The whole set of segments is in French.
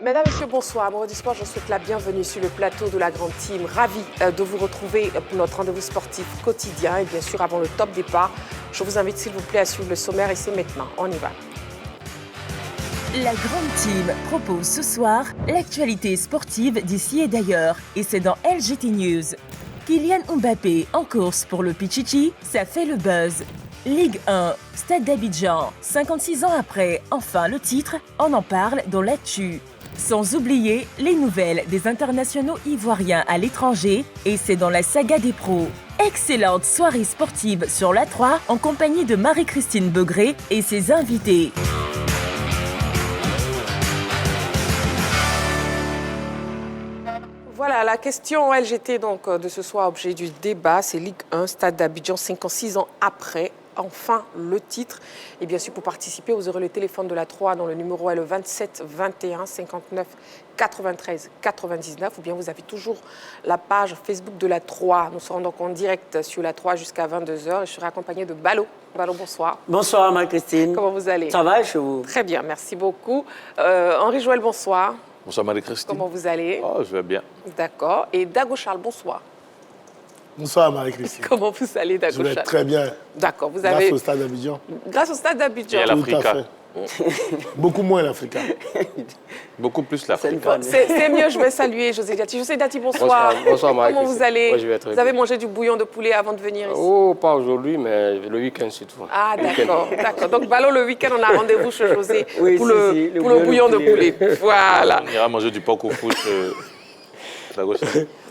Mesdames, Messieurs, bonsoir. Amoureux du sport, je vous souhaite la bienvenue sur le plateau de la Grande Team. Ravi de vous retrouver pour notre rendez-vous sportif quotidien. Et bien sûr, avant le top départ, je vous invite s'il vous plaît à suivre le sommaire et c'est maintenant. On y va. La Grande Team propose ce soir l'actualité sportive d'ici et d'ailleurs. Et c'est dans LGT News. Kylian Mbappé en course pour le Pichichi, ça fait le buzz. Ligue 1, Stade d'Abidjan, 56 ans après, enfin le titre, on en parle dans l'actu. Sans oublier les nouvelles des internationaux ivoiriens à l'étranger et c'est dans la saga des pros. Excellente soirée sportive sur la 3 en compagnie de Marie-Christine Begré et ses invités. Voilà, la question LGT donc, de ce soir, objet du débat, c'est Ligue 1, Stade d'Abidjan, 56 ans après. Enfin, le titre. Et bien sûr, pour participer, vous aurez le téléphone de la 3 dont le numéro est le 27 21 59 93 99. Ou bien vous avez toujours la page Facebook de la 3. Nous serons donc en direct sur la 3 jusqu'à 22h. Et je serai accompagnée de Balo. Balo, bonsoir. Bonsoir, Marie-Christine. Comment vous allez? Ça va chez vous? Très bien, merci beaucoup. Henri Joël, bonsoir. Bonsoir Marie-Christine. Comment vous allez? Oh, je vais bien. D'accord. Et Dago Charles, bonsoir. Bonsoir Marie-Christine. Comment vous allez, Dago Je vais Charles? très bien. D'accord. Vous Grâce avez... au Stade d'Abidjan. Grâce au Stade d'Abidjan. Et à Tout à l'Africa. fait. Beaucoup moins l'Africa. Beaucoup plus l'Afrique. C'est mieux, je vais saluer José Dati. José Dati, bonsoir. Bonsoir, Marie. Comment vous allez? Ouais, je vais très Vous bien. avez mangé du bouillon de poulet avant de venir ici? Oh, pas aujourd'hui, mais le week-end surtout. Ah, Le week-end. d'accord. Donc, Balo, le week-end, on a rendez-vous chez José Oui, pour si, le si, bouillon de poulet. Voilà. On ira manger du porc au foot. La gauche.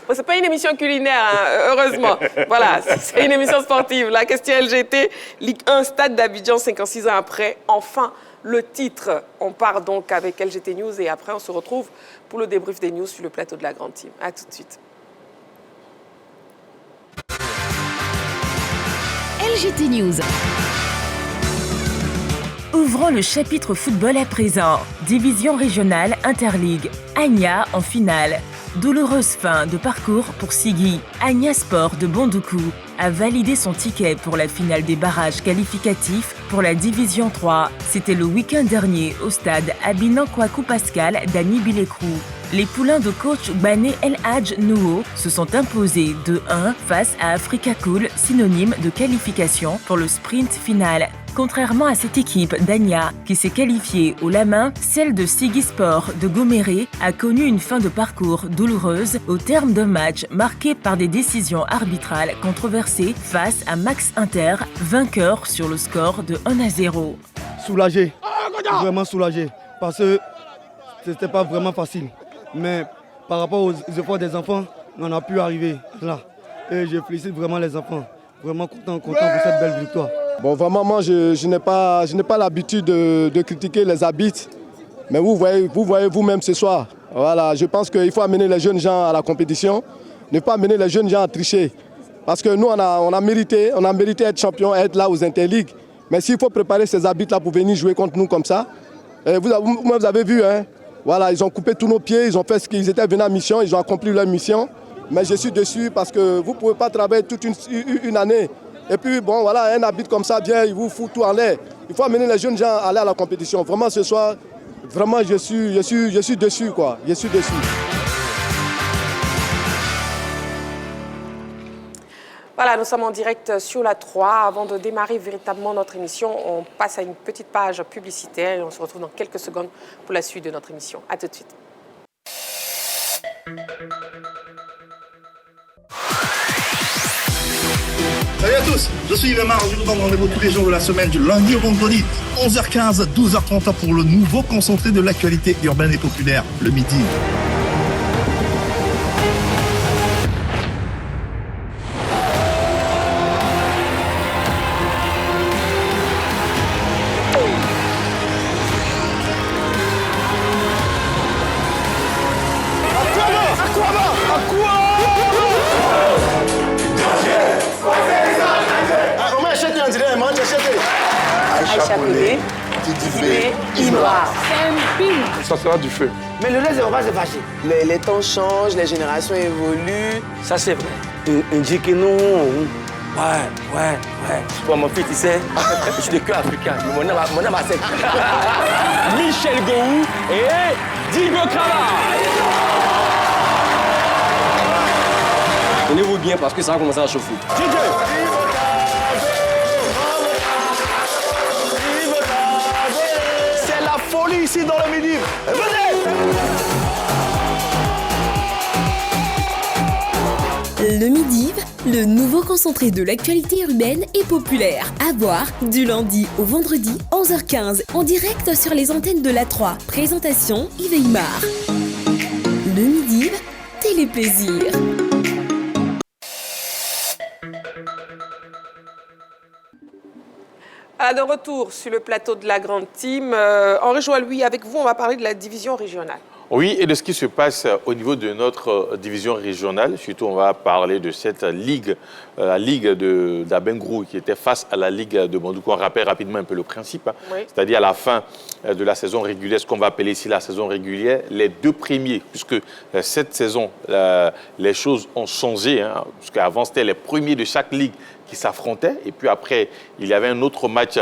Bon, c'est pas une émission culinaire, hein, heureusement. Voilà, c'est une émission sportive. La question LGT, Ligue 1, Stade d'Abidjan, 56 ans après. Enfin, le titre. On part donc avec LGT News et après, on se retrouve pour le débrief des news sur le plateau de la Grande Team. À tout de suite. LGT News. Ouvrons le chapitre football à présent. Division régionale Interligue. Agna en finale. Douloureuse fin de parcours pour Sigui. Agna Sport de Bondoukou a validé son ticket pour la finale des barrages qualificatifs pour la Division 3. C'était le week-end dernier au stade Abinan Kouakou Pascal d'Annie Bilékrou. Les poulains de coach Bané El Hadj Nouo se sont imposés 2-1 face à Africa Cool, synonyme de qualification pour le sprint final. Contrairement à cette équipe d'Agna qui s'est qualifiée au la main, celle de Sigui Sport de Goméré a connu une fin de parcours douloureuse au terme d'un match marqué par des décisions arbitrales controversées face à Max Inter, vainqueur sur le score de 1-0. Soulagé, vraiment soulagé, parce que c'était pas vraiment facile. Mais par rapport aux efforts des enfants, on a pu arriver là. Et je félicite vraiment les enfants, vraiment content pour cette belle victoire. Bon, vraiment, moi, je n'ai pas l'habitude de critiquer les arbitres. Mais vous voyez vous-même ce soir. Voilà, je pense qu'il faut amener les jeunes gens à la compétition, ne pas amener les jeunes gens à tricher. Parce que nous, on a mérité être champion, être là aux Interligues. Mais s'il faut préparer ces arbitres-là pour venir jouer contre nous comme ça, vous avez vu, hein, voilà, ils ont coupé tous nos pieds, ils ont fait ce qu'ils étaient venus en mission, ils ont accompli leur mission. Mais je suis déçu parce que vous ne pouvez pas travailler toute une année. Et puis, bon, voilà, un arbitre comme ça vient, il vous fout tout en l'air. Il faut amener les jeunes gens à aller à la compétition. Vraiment, ce soir, vraiment, je suis déçu, quoi. Je suis déçu. Voilà, nous sommes en direct sur la 3. Avant de démarrer véritablement notre émission, on passe à une petite page publicitaire et on se retrouve dans quelques secondes pour la suite de notre émission. À tout de suite. Salut à tous, je suis Yves Mar, je vous donne rendez-vous tous les jours de la semaine, du lundi au vendredi, 11h15, 12h30 pour le nouveau concentré de l'actualité urbaine et populaire, le midi. Ça sera du feu. Mais le reste, on va se fâcher. Les temps changent, les générations évoluent. Ça, c'est vrai. On dit que non. Ouais. Toi, mon fils, tu sais, je suis de cœur africain. Mon nom a cette. Michel Gou et Digo Krala. Tenez-vous bien parce que ça va commencer à chauffer. C'est la folie ici dans le midi. Venez! Le Midi, le nouveau concentré de l'actualité urbaine et populaire. À voir du lundi au vendredi, 11h15, en direct sur les antennes de la 3. Présentation Yves Aymar. Le Midi, téléplaisir. De retour sur le plateau de la Grande Team. Henri Joie-Louis, avec vous, on va parler de la division régionale. Oui, et de ce qui se passe au niveau de notre division régionale. Surtout, on va parler de cette ligue, la ligue d'Abengrou qui était face à la ligue de Bandoukou. On rappelle rapidement un peu le principe. Oui. C'est-à-dire à la fin de la saison régulière, ce qu'on va appeler ici la saison régulière, les deux premiers, puisque cette saison, les choses ont changé. Parce qu'avant, c'était les premiers de chaque ligue qui s'affrontaient. Et puis après, il y avait un autre match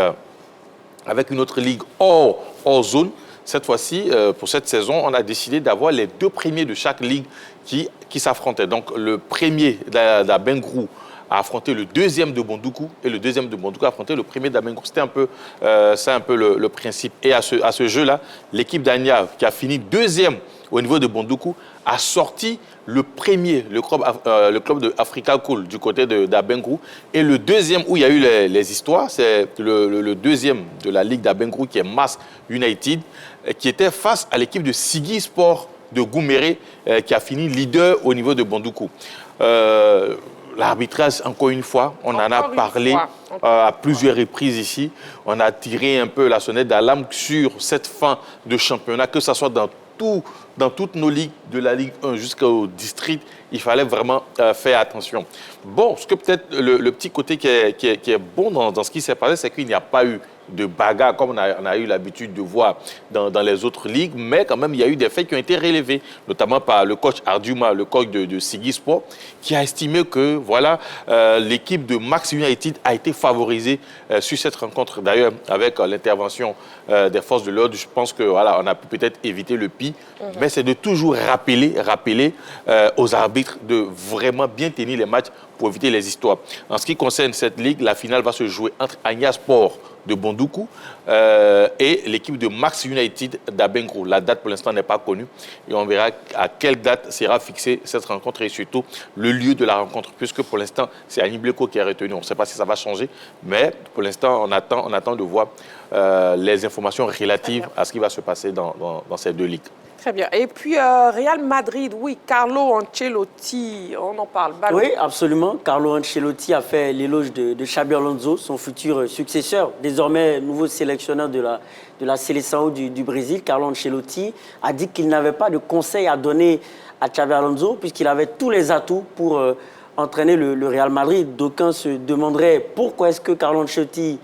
avec une autre ligue hors zone. Cette fois-ci, pour cette saison, on a décidé d'avoir les deux premiers de chaque ligue qui s'affrontaient. Donc, le premier d'Abengrou a affronté le deuxième de Bandoukou et le deuxième de Bandoukou a affronté le premier d'Abengrou. C'était un peu, le principe. Et à ce jeu-là, l'équipe d'Anya, qui a fini deuxième au niveau de Bandoukou, a sorti le premier, le club de Africa Cool du côté d'Abengrou. Et le deuxième où il y a eu les histoires, c'est le deuxième de la ligue d'Abengrou qui est Mas United, qui était face à l'équipe de Sigui Sport de Gouméré, qui a fini leader au niveau de Bandoukou. L'arbitrage, encore une fois, on en a parlé à plusieurs reprises ici. On a tiré un peu la sonnette d'alarme sur cette fin de championnat, que ce soit dans toutes nos ligues, de la Ligue 1 jusqu'au district, il fallait vraiment faire attention. Bon, ce que peut-être le petit côté qui est bon dans ce qui s'est passé, c'est qu'il n'y a pas eu de bagarre comme on a eu l'habitude de voir dans les autres ligues, mais quand même, il y a eu des faits qui ont été relevés, notamment par le coach Arduma, le coach de Sigui Sport, qui a estimé que voilà, l'équipe de Max United a été favorisée sur cette rencontre. D'ailleurs, avec l'intervention des forces de l'ordre, je pense que voilà, on a pu peut-être éviter le pire, mais c'est de toujours rappeler aux arbitres de vraiment bien tenir les matchs pour éviter les histoires. En ce qui concerne cette ligue, la finale va se jouer entre Anya Sport de Bandoukou et l'équipe de Max United d'Abengrou. La date pour l'instant n'est pas connue et on verra à quelle date sera fixée cette rencontre et surtout le lieu de la rencontre, puisque pour l'instant c'est Annie Bleco qui est retenu. On ne sait pas si ça va changer, mais pour l'instant on attend de voir les informations relatives à ce qui va se passer dans ces deux ligues. Très bien. Et puis, Real Madrid, oui, Carlo Ancelotti, on en parle. Ballon. Oui, absolument. Carlo Ancelotti a fait l'éloge de Xabi Alonso, son futur successeur, désormais nouveau sélectionneur de la Seleção du Brésil. Carlo Ancelotti a dit qu'il n'avait pas de conseil à donner à Xabi Alonso, puisqu'il avait tous les atouts pour entraîner le Real Madrid. D'aucuns se demanderaient pourquoi est-ce que Carlo Ancelotti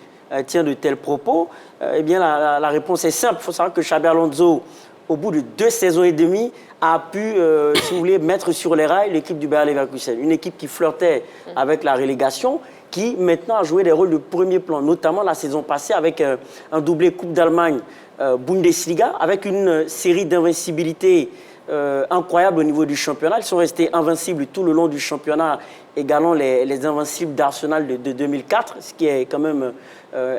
tient de tels propos. Eh bien, la réponse est simple. Il faut savoir que Xabi Alonso, au bout de 2 saisons et demie, a pu, si vous voulez, mettre sur les rails l'équipe du Bayer Leverkusen. Une équipe qui flirtait avec la relégation, qui maintenant a joué des rôles de premier plan, notamment la saison passée avec un doublé Coupe d'Allemagne, Bundesliga, avec une série d'invincibilité incroyable au niveau du championnat. Ils sont restés invincibles tout le long du championnat, égalant les invincibles d'Arsenal de 2004, ce qui est quand même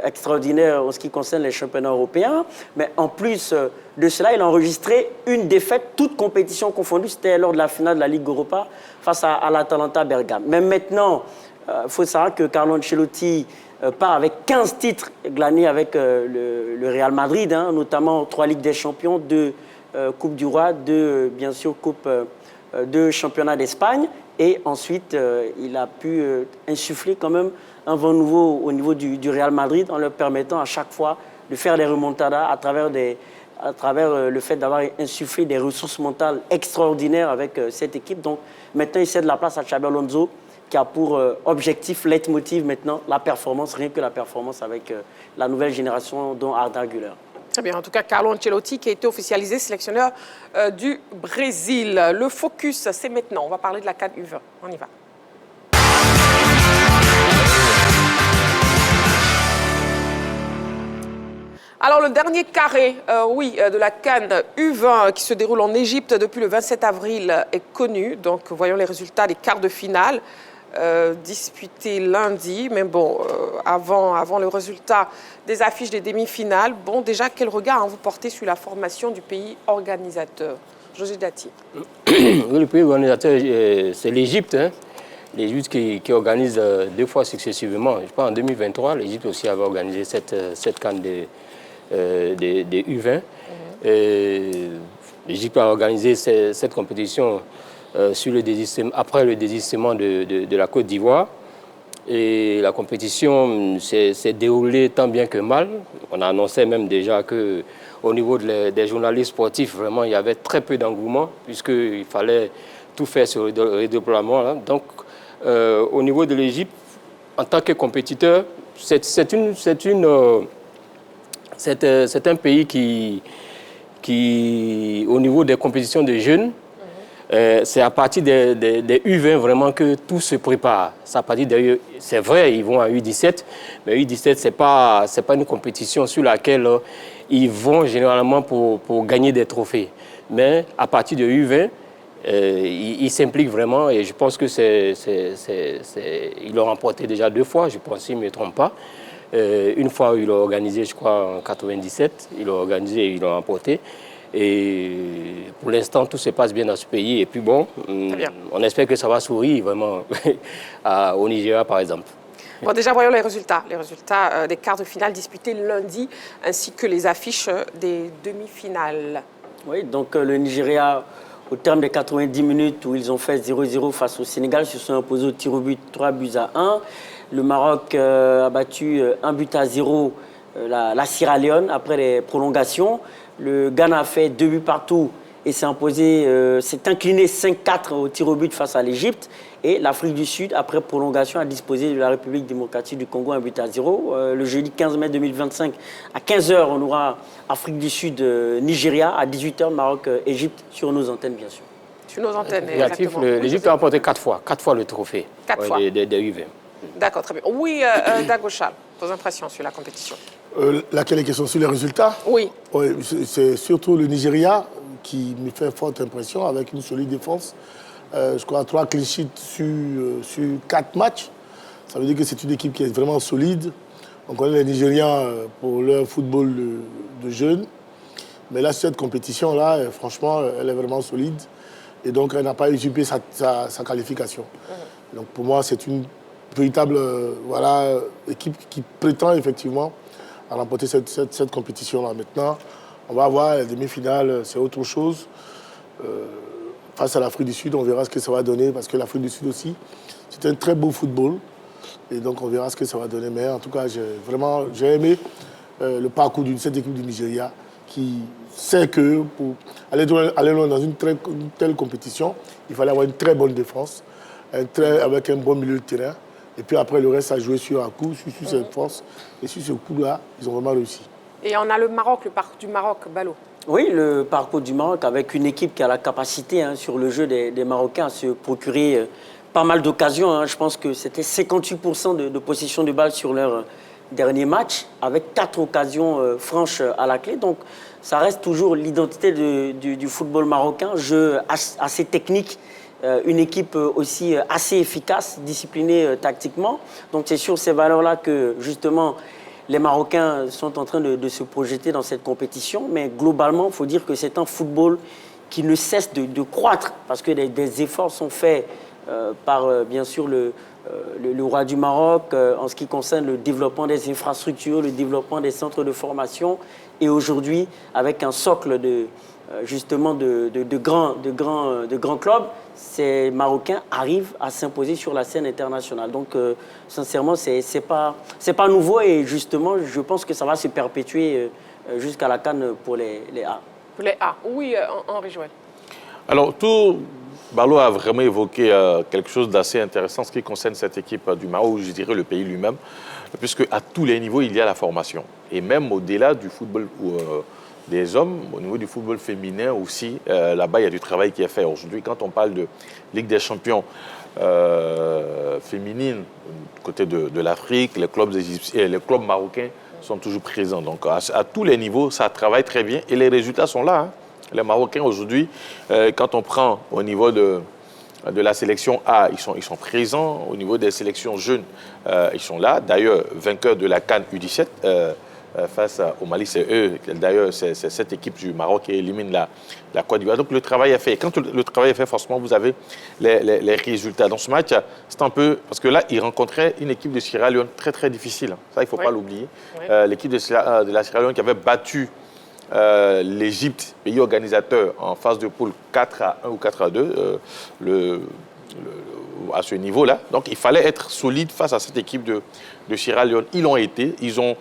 extraordinaire en ce qui concerne les championnats européens. Mais en plus de cela, il a enregistré une défaite, toute compétition confondue. C'était lors de la finale de la Ligue Europa face à l'Atalanta Bergame. Mais maintenant, il faut savoir que Carlo Ancelotti part avec 15 titres glanés avec le Real Madrid, notamment 3 Ligues des Champions, 2 Coupe du Roi, 2 bien sûr Coupe de Championnat d'Espagne. Et ensuite, il a pu insuffler quand même un vent nouveau au niveau du Real Madrid en leur permettant à chaque fois de faire des remontadas à travers le fait d'avoir insufflé des ressources mentales extraordinaires avec cette équipe. Donc maintenant, il cède la place à Xabi Alonso qui a pour objectif, leitmotiv maintenant, la performance, rien que la performance avec la nouvelle génération dont Arda Güler. Très bien. En tout cas, Carlo Ancelotti qui a été officialisé sélectionneur du Brésil. Le focus, c'est maintenant. On va parler de la CAN U20. On y va. le dernier carré, de la CAN U20 qui se déroule en Égypte depuis le 27 avril est connu. Donc, voyons les résultats des quarts de finale disputés lundi. Mais bon, avant le résultat des affiches des demi-finales, bon, déjà, quel regard vous portez sur la formation du pays organisateur? José Dati. Le pays organisateur, c'est l'Égypte. Hein. L'Égypte qui organise 2 fois successivement. Je pense en 2023, l'Égypte aussi avait organisé cette CAN des U20. L'Égypte a organisé cette compétition après le désistement de la Côte d'Ivoire. Et la compétition s'est déroulée tant bien que mal. On a annoncé même déjà qu'au niveau des journalistes sportifs, vraiment, il y avait très peu d'engouement, puisqu'il fallait tout faire sur le redéploiement. Là. Donc, au niveau de l'Égypte, en tant que compétiteur, c'est un pays qui, au niveau des compétitions de jeunes, c'est à partir des U20 vraiment que tout se prépare. C'est vrai, ils vont à U17, mais U17, c'est pas une compétition sur laquelle ils vont généralement pour gagner des trophées. Mais à partir de U20, ils s'impliquent vraiment et je pense que ils l'ont remporté déjà 2 fois, je pense, s'il ne me trompe pas. Une fois, ils l'ont organisé, je crois, en 97. Ils l'ont organisé et ils l'ont remporté. Et pour l'instant, tout se passe bien dans ce pays. Et puis bon, on espère que ça va sourire vraiment au Nigeria, par exemple. Bon, déjà, voyons les résultats. Les résultats des quarts de finale disputés lundi, ainsi que les affiches des demi-finales. Oui, donc le Nigeria, au terme des 90 minutes où ils ont fait 0-0 face au Sénégal, se sont imposés au tir au but 3-1. Le Maroc a battu 1-0 la Sierra Leone après les prolongations. Le Ghana a fait 2 buts partout et s'est incliné 5-4 au tir au but face à l'Égypte. Et l'Afrique du Sud, après prolongation, a disposé de la République démocratique du Congo 1-0. Le jeudi 15 mai 2025, à 15h, on aura Afrique du Sud, Nigeria, à 18h, Maroc, Égypte, sur nos antennes, bien sûr. Sur nos antennes, exactement. L'Égypte a remporté 4 fois le trophée 4 fois. Des U20. D'accord, très bien. Oui, Dagochal, vos impressions sur la compétition? Laquelle est question sur les résultats? Oui. C'est surtout le Nigeria qui me fait forte impression avec une solide défense. Je crois 3 clean sheets sur 4 matchs. Ça veut dire que c'est une équipe qui est vraiment solide. On connaît les Nigérians pour leur football de jeunes. Mais là, cette compétition-là, franchement, elle est vraiment solide. Et donc, elle n'a pas usurpé sa qualification. Donc, pour moi, c'est une véritable équipe qui prétend effectivement à remporter cette compétition-là. Maintenant, on va voir les demi-finales, c'est autre chose. Face à l'Afrique du Sud, on verra ce que ça va donner, parce que l'Afrique du Sud aussi, c'est un très beau football. Et donc, on verra ce que ça va donner. Mais en tout cas, j'ai aimé le parcours de cette équipe du Nigeria, qui sait que pour aller loin dans une telle compétition, il fallait avoir une très bonne défense, avec un bon milieu de terrain. Et puis après, le reste a joué sur un coup, sur cette force. Et sur ce coup-là, ils ont vraiment réussi. Et on a le parcours du Maroc, Balo. Oui, le parcours du Maroc avec une équipe qui a la capacité sur le jeu des Marocains à se procurer pas mal d'occasions. Je pense que c'était 58% de possession de balle sur leur dernier match, avec 4 occasions franches à la clé. Donc ça reste toujours l'identité du football marocain, jeu assez technique. Une équipe aussi assez efficace, disciplinée tactiquement. Donc c'est sur ces valeurs-là que justement les Marocains sont en train de se projeter dans cette compétition. Mais globalement, il faut dire que c'est un football qui ne cesse de croître parce que des efforts sont faits par bien sûr le roi du Maroc en ce qui concerne le développement des infrastructures, le développement des centres de formation. Et aujourd'hui, avec un socle de grands clubs, ces Marocains arrivent à s'imposer sur la scène internationale. Donc, sincèrement, c'est pas nouveau et justement, je pense que ça va se perpétuer jusqu'à la CAN pour les A. Pour les A, oui, Henri Joël. Alors, Balo a vraiment évoqué quelque chose d'assez intéressant en ce qui concerne cette équipe du Maroc, je dirais le pays lui-même, puisque à tous les niveaux, il y a la formation. Et même au-delà du football des hommes, au niveau du football féminin aussi, là-bas, il y a du travail qui est fait. Aujourd'hui, quand on parle de Ligue des champions féminine, du côté de l'Afrique, les clubs marocains sont toujours présents. Donc, à tous les niveaux, ça travaille très bien et les résultats sont là. Hein. Les Marocains, aujourd'hui, quand on prend au niveau de la sélection A, ils sont présents. Au niveau des sélections jeunes, ils sont là. D'ailleurs, vainqueur de la CAN U17 face au Mali, c'est eux. D'ailleurs, c'est cette équipe du Maroc qui élimine la Côte d'Ivoire. Donc, le travail est fait. Et quand le travail est fait, forcément, vous avez les résultats. Dans ce match, c'est un peu... Parce que là, ils rencontraient une équipe de Sierra Leone très, très difficile. Ça, il ne faut pas l'oublier. L'équipe de la Sierra Leone qui avait battu l'Égypte, pays organisateur, en phase de poule 4-1 ou 4-2, à ce niveau-là. Donc, il fallait être solide face à cette équipe de Sierra Leone. Ils l'ont été. Ils ont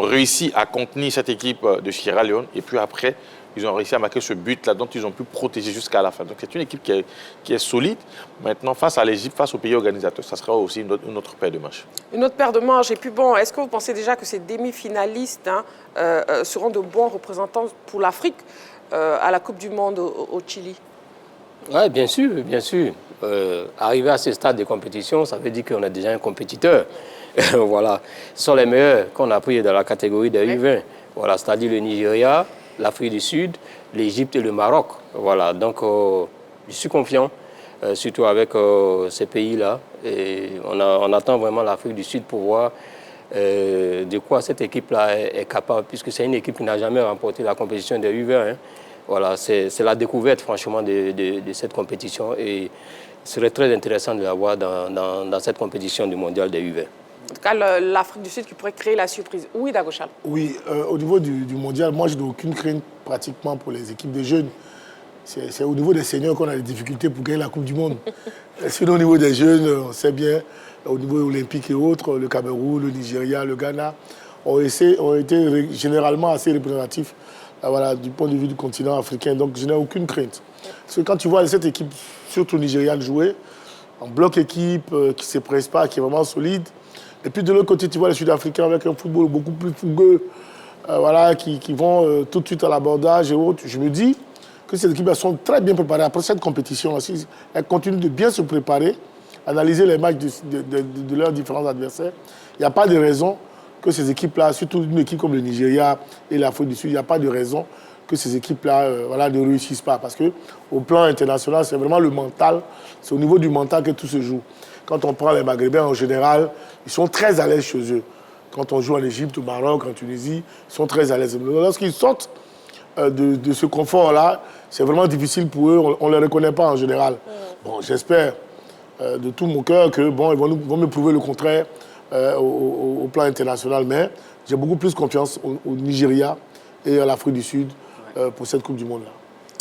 réussi à contenir cette équipe de Sierra Leone. Et puis après, ils ont réussi à marquer ce but-là dont ils ont pu protéger jusqu'à la fin. Donc, c'est une équipe qui est solide. Maintenant, face à l'Égypte, face au pays organisateur, ça sera aussi une autre paire de manches. Une autre paire de manches. Et puis bon, est-ce que vous pensez déjà que ces demi-finalistes seront de bons représentants pour l'Afrique à la Coupe du Monde au Chili? Oui, bien sûr, bien sûr. Arriver à ce stade de compétition, ça veut dire qu'on est déjà un compétiteur. Voilà. Ce sont les meilleurs qu'on a pris dans la catégorie des U20. Voilà, c'est-à-dire le Nigeria, l'Afrique du Sud, l'Égypte et le Maroc. Voilà, donc je suis confiant, surtout avec ces pays-là. Et on attend vraiment l'Afrique du Sud pour voir de quoi cette équipe-là est capable, puisque c'est une équipe qui n'a jamais remporté la compétition des U20. Hein. Voilà, c'est la découverte, franchement, de cette compétition. Et ce serait très intéressant de la voir dans cette compétition du mondial des U20. En tout cas, l'Afrique du Sud qui pourrait créer la surprise. Oui, Dagochal. Oui, au niveau du mondial, moi, je n'ai aucune crainte pratiquement pour les équipes de jeunes. C'est au niveau des seniors qu'on a des difficultés pour gagner la Coupe du Monde. Sinon, au niveau des jeunes, on sait bien, au niveau olympique et autres, le Cameroun, le Nigeria, le Ghana, ont été généralement assez représentatifs voilà, du point de vue du continent africain. Donc, je n'ai aucune crainte. Parce que quand tu vois cette équipe, surtout nigériane, jouer, en bloc équipe, qui ne se presse pas, qui est vraiment solide, et puis de l'autre côté, tu vois les Sud-Africains avec un football beaucoup plus fougueux, voilà, qui vont tout de suite à l'abordage et autres. Je me dis que ces équipes sont très bien préparées. Après cette compétition, elles continuent de bien se préparer, analyser les matchs de leurs différents adversaires. Il n'y a pas de raison que ces équipes-là, surtout une équipe comme le Nigeria et l'Afrique du Sud, il n'y a pas de raison que ces équipes-là voilà, ne réussissent pas. Parce qu'au plan international, c'est vraiment le mental, c'est au niveau du mental que tout se joue. Quand on prend les Maghrébins, en général, ils sont très à l'aise chez eux. Quand on joue en Égypte, au Maroc, en Tunisie, ils sont très à l'aise. Lorsqu'ils sortent de ce confort-là, c'est vraiment difficile pour eux. On ne les reconnaît pas en général. Bon, j'espère de tout mon cœur que bon, ils vont me prouver le contraire au plan international. Mais j'ai beaucoup plus confiance au Nigeria et à l'Afrique du Sud pour cette Coupe du Monde-là.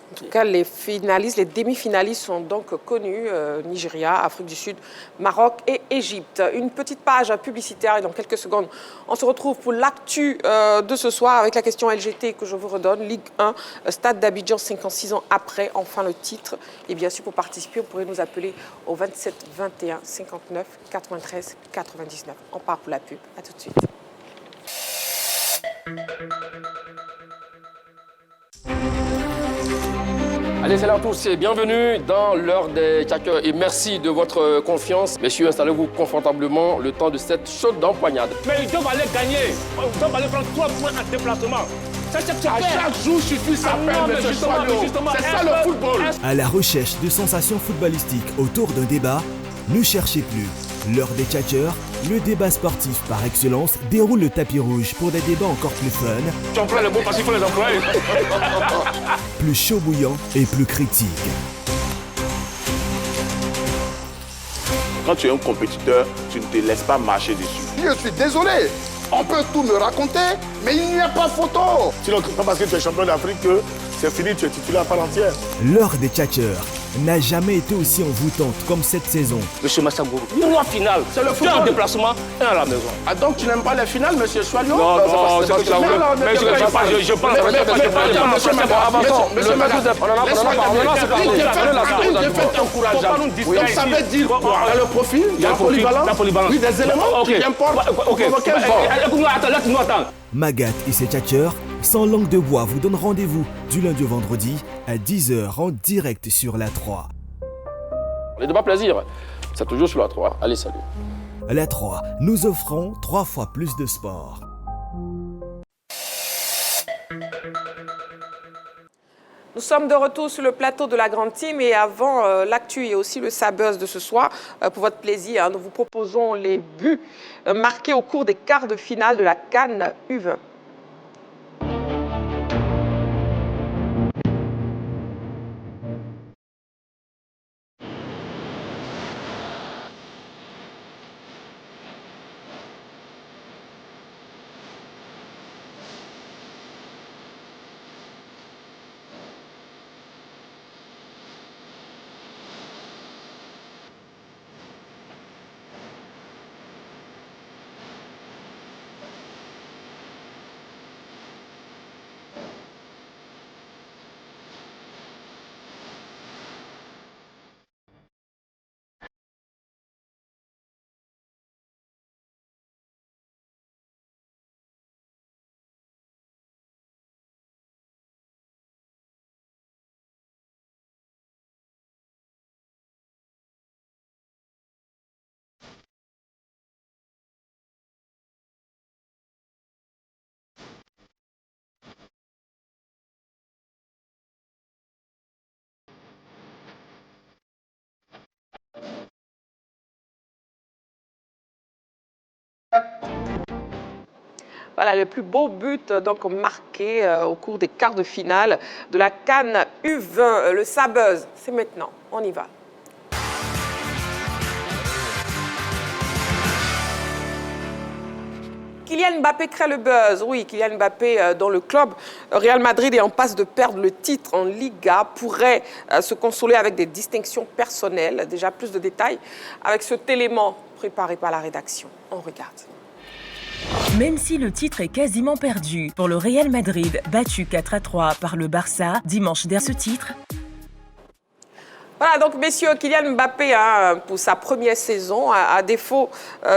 En tout cas, les finalistes, les demi-finalistes sont donc connus, Nigeria, Afrique du Sud, Maroc et Égypte. Une petite page publicitaire et dans quelques secondes, on se retrouve pour l'actu de ce soir avec la question LGT que je vous redonne. Ligue 1, Stade d'Abidjan, 56 ans après, enfin le titre. Et bien sûr, pour participer, vous pourrez nous appeler au 27 21 59 93 99. On part pour la pub. À tout de suite. Allez, salut à tous et bienvenue dans l'heure des tchatcheurs et merci de votre confiance. Messieurs, installez-vous confortablement le temps de cette chaude empoignade. Mais ils doivent aller gagner. Ils doivent aller prendre 3 points en déplacement. À chaque jour suffit sa peine, monsieur Soileau. C'est ça le football. À la recherche de sensations footballistiques autour d'un débat, ne cherchez plus. L'heure des tchatcheurs, le débat sportif par excellence, déroule le tapis rouge pour des débats encore plus fun. Tu emploies le mot parce qu'il faut les employer. Plus chaud bouillant et plus critique. Quand tu es un compétiteur, tu ne te laisses pas marcher dessus. Je suis désolé. On peut tout me raconter, mais il n'y a pas photo. Sinon, pas parce que tu es champion d'Afrique que c'est fini, tu es titulaire à part entière. L'heure des tchatcheurs n'a jamais été aussi envoûtante comme cette saison. Monsieur Massagourou, 3 finales, c'est le football en déplacement et à la maison. Ah donc tu n'aimes pas les finales, monsieur Soileau? Non, c'est parce que je parle. Donc ça veut dire quoi? Il y a le profil, il y a la polyvalence. Oui, des éléments qui importent. Laisse-nous attendre. Magat et ses tchatcheurs, sans langue de bois, vous donnent rendez-vous du lundi au vendredi à 10h en direct sur la 3. Les débats plaisir, c'est toujours sur la 3. Allez, salut. À la 3, nous offrons 3 fois plus de sport. Nous sommes de retour sur le plateau de la Grande Team et avant l'actu et aussi le Sabuzz de ce soir, pour votre plaisir, nous vous proposons les buts marqués au cours des quarts de finale de la CAN U20. Voilà le plus beau but donc marqué au cours des quarts de finale de la CAN U20. Le Sabuzz, c'est maintenant. On y va. Kylian Mbappé crée le buzz. Oui, Kylian Mbappé dans le club Real Madrid est en passe de perdre le titre en Liga, pourrait se consoler avec des distinctions personnelles. Déjà plus de détails avec cet élément préparé par la rédaction. On regarde. Même si le titre est quasiment perdu pour le Real Madrid, battu 4-3 par le Barça dimanche dernier, ce titre. Voilà, donc messieurs, Kylian Mbappé, pour sa première saison, à défaut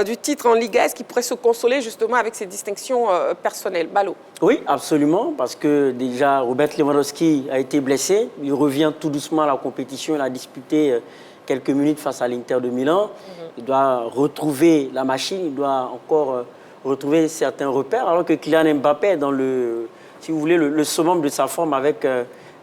du titre en Liga, est-ce qu'il pourrait se consoler justement avec ses distinctions personnelles? Ballot. Oui, absolument, parce que déjà Robert Lewandowski a été blessé. Il revient tout doucement à la compétition. Il a disputé quelques minutes face à l'Inter de Milan. Il doit retrouver la machine, il doit encore retrouver certains repères, alors que Kylian Mbappé est dans le, si vous voulez, le summum de sa forme avec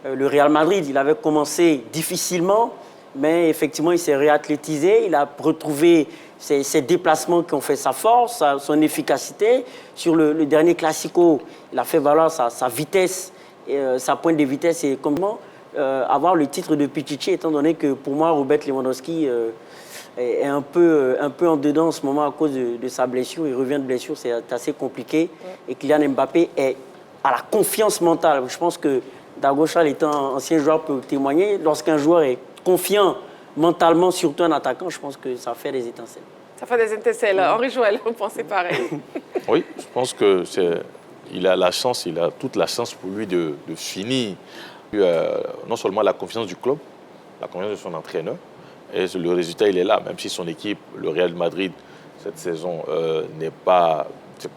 le Real Madrid. Il avait commencé difficilement, mais effectivement, il s'est réathlétisé. Il a retrouvé ses déplacements qui ont fait sa force, son efficacité. Sur le dernier Classico, il a fait valoir sa vitesse, sa pointe de vitesse et comment avoir le titre de Pichichi, étant donné que pour moi, Robert Lewandowski est un peu en dedans en ce moment à cause de sa blessure. Il revient de blessure, c'est assez compliqué. Et Kylian Mbappé a la confiance mentale. Je pense que Dagochal, étant ancien joueur, peut témoigner. Lorsqu'un joueur est confiant mentalement, surtout un attaquant, je pense que ça fait des étincelles. Ça fait des étincelles. Henri Joël, vous pensez pareil? Oui, je pense que il a la chance, il a toute la chance pour lui de finir non seulement la confiance du club, la confiance de son entraîneur, et le résultat, il est là, même si son équipe, le Real Madrid, cette saison, n'est pas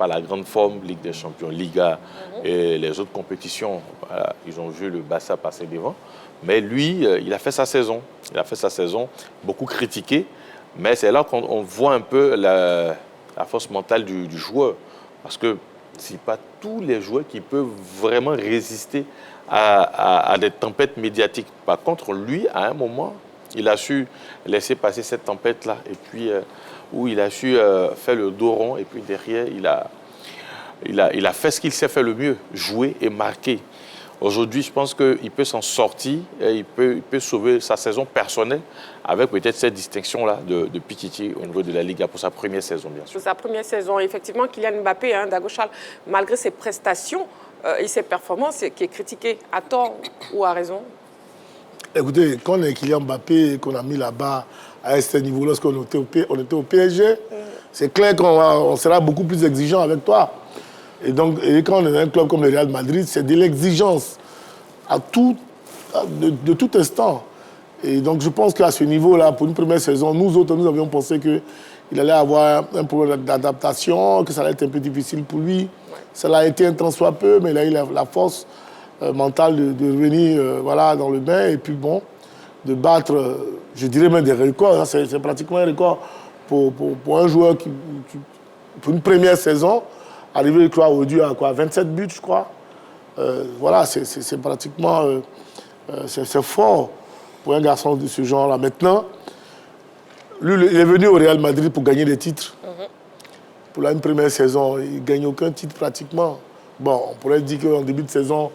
la grande forme, Ligue des Champions, Liga et les autres compétitions. Voilà, ils ont vu le Barça passer devant. Mais lui, il a fait sa saison. Il a fait sa saison, beaucoup critiqué. Mais c'est là qu'on voit un peu la force mentale du joueur. Parce que ce n'est pas tous les joueurs qui peuvent vraiment résister à des tempêtes médiatiques. Par contre, lui, à un moment, il a su laisser passer cette tempête-là. Et puis, où il a su faire le dos rond. Et puis derrière, il a fait ce qu'il sait faire le mieux, jouer et marquer. Aujourd'hui, je pense qu'il peut s'en sortir et il peut sauver sa saison personnelle avec peut-être cette distinction-là de Pichichi au niveau de la Liga pour sa première saison, bien sûr. Pour sa première saison, effectivement, Kylian Mbappé, Dagochal, malgré ses prestations et ses performances, qui est critiqué à tort ou à raison. Écoutez, quand on est Kylian Mbappé, qu'on a mis là-bas à ce niveau, lorsqu'on était au PSG, c'est clair qu'on sera beaucoup plus exigeant avec toi. Et donc, quand on est dans un club comme le Real Madrid, c'est de l'exigence de tout instant. Et donc, je pense qu'à ce niveau-là, pour une première saison, nous autres, nous avions pensé qu'il allait avoir un problème d'adaptation, que ça allait être un peu difficile pour lui. Ça l'a été un tant soit peu, mais il a eu la force mentale de revenir dans le bain et puis bon, de battre, je dirais même des records. C'est pratiquement un record pour un joueur pour une première saison, arriver, je crois, au dû à quoi, 27 buts, je crois. Voilà, c'est pratiquement... c'est fort pour un garçon de ce genre-là. Maintenant, lui, il est venu au Real Madrid pour gagner des titres. Pour une première saison, il ne gagne aucun titre pratiquement. Bon, on pourrait dire qu'en début de saison,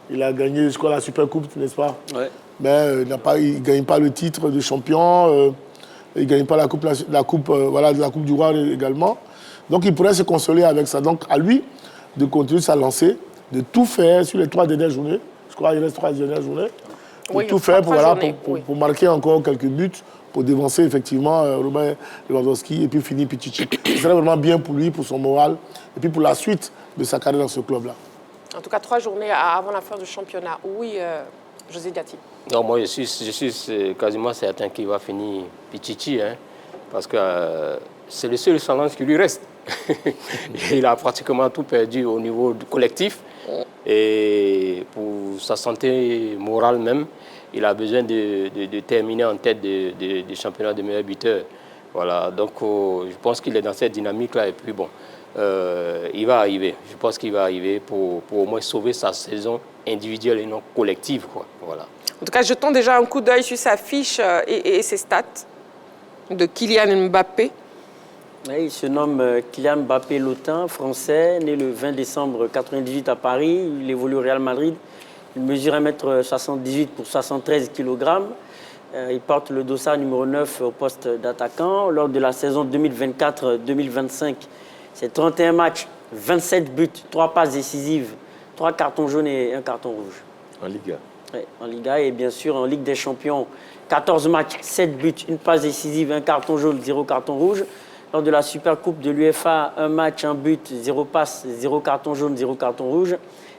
il a gagné, je crois, la Supercoupe, n'est-ce pas? Ouais. Mais il ne gagne pas le titre de champion, il ne gagne pas la coupe du Roi également. Donc, il pourrait se consoler avec ça. Donc, à lui de continuer sa lancée, de tout faire sur les 3 dernières journées. Je crois qu'il reste 3 dernières journées. De tout faire pour marquer encore quelques buts, pour dévancer effectivement Robert Lewandowski et puis finir Pichichi. Ce serait vraiment bien pour lui, pour son moral et puis pour la suite de sa carrière dans ce club-là. En tout cas, 3 journées avant la fin du championnat. Oui, José Diati. Non, moi, je suis quasiment certain qu'il va finir Pichichi, hein, parce que c'est le seul challenge qui lui reste. Il a pratiquement tout perdu au niveau du collectif. Et pour sa santé morale même, il a besoin de terminer en tête du championnat de meilleur buteur. Voilà, donc je pense qu'il est dans cette dynamique-là. Et puis bon, il va arriver. Je pense qu'il va arriver pour au moins sauver sa saison individuelle et non collective, quoi. Voilà. En tout cas, jetons déjà un coup d'œil sur sa fiche et ses stats de Kylian Mbappé. Il se nomme Kylian Mbappé Lotin, français, né le 20 décembre 1998 à Paris. Il évolue au Real Madrid. Il mesure 1,78 m pour 73 kg. Il porte le dossard numéro 9 au poste d'attaquant. Lors de la saison 2024-2025, c'est 31 matchs, 27 buts, 3 passes décisives, 3 cartons jaunes et 1 carton rouge. En Liga. Oui, en Liga et bien sûr en Ligue des Champions, 14 matchs, 7 buts, 1 passe décisive, 1 carton jaune, 0 carton rouge. Lors de la Supercoupe de l'UEFA, 1 match, 1 but, 0 passe, 0 carton jaune, 0 carton rouge.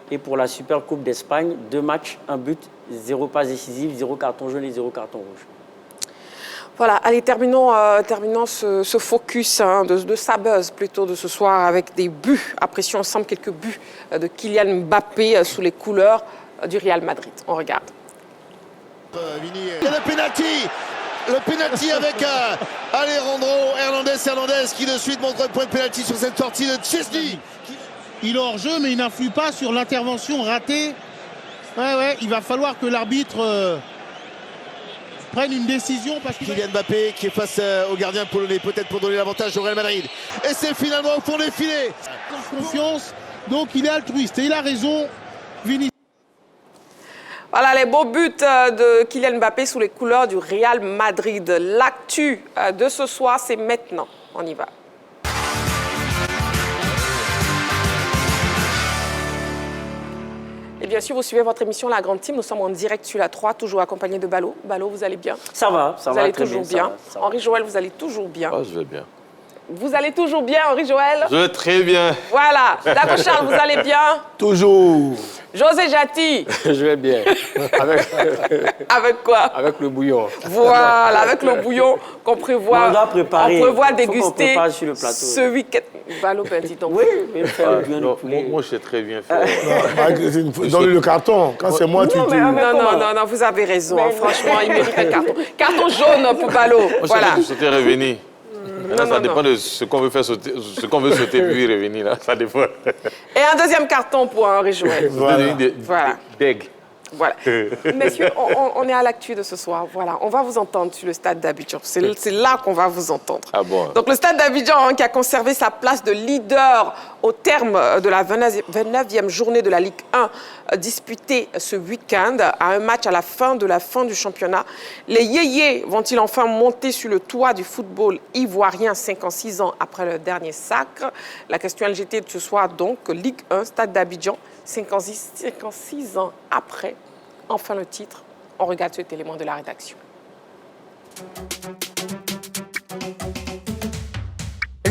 Et pour la Supercoupe d'Espagne, 2 matchs, 1 but, 0 passe décisive, 0 carton jaune et 0 carton rouge. Voilà, allez, terminons ce focus de sa buzz plutôt de ce soir avec des buts. Apprécions ensemble quelques buts de Kylian Mbappé sous les couleurs du Real Madrid. On regarde. Et le penalty avec Alejandro Hernandez qui de suite montre le point de penalty sur cette sortie de Chesney. Il est hors jeu, mais il n'influe pas sur l'intervention ratée. Ouais, il va falloir que l'arbitre prenne une décision. Parce que Kylian Mbappé qui est face au gardien polonais, peut-être pour donner l'avantage au Real Madrid. Et c'est finalement au fond des filets. Confiance, donc il est altruiste et il a raison. Vinicius. Voilà les beaux buts de Kylian Mbappé sous les couleurs du Real Madrid. L'actu de ce soir, c'est maintenant. On y va. Et bien sûr, vous suivez votre émission La Grande Team. Nous sommes en direct sur la 3, toujours accompagné de Balo. Balo, vous allez bien? Ça va, ça va. Vous allez toujours bien. Henri Joël, vous allez toujours bien. Ah, je vais bien. Vous allez toujours bien, Henri Joël? Je vais très bien. Voilà. D'accord, Charles, vous allez bien? Toujours. José Diati? Je vais bien. Avec quoi? Avec le bouillon. Voilà, avec le bouillon qu'on prévoit. On doit préparer. On prévoit déguster sur le plateau, ce week-end. Balo, ben dis donc. Oui, mais faire le bouillon de poulet. Moi, je sais très bien faire. Donne-lui le carton. Quand c'est moi, tu... Non, vous avez raison. Franchement, il mérite un carton. Carton jaune pour Balo. Voilà. C'était revenu. Ça dépend de ce qu'on veut faire sauter, puis revenir là, ça dépend. Et un deuxième carton pour Henri Joël. Voilà. Deg. Voilà. Messieurs, on est à l'actu de ce soir. Voilà, on va vous entendre sur le stade d'Abidjan. C'est là qu'on va vous entendre. Ah bon? Donc le stade d'Abidjan qui a conservé sa place de leader au terme de la 29e journée de la Ligue 1 disputée ce week-end à un match à la fin du championnat. Les Yéyés vont-ils enfin monter sur le toit du football ivoirien 56 ans après le dernier sacre? La question LGT de ce soir donc, Ligue 1, stade d'Abidjan, 56 ans après, enfin le titre. On regarde cet élément de la rédaction.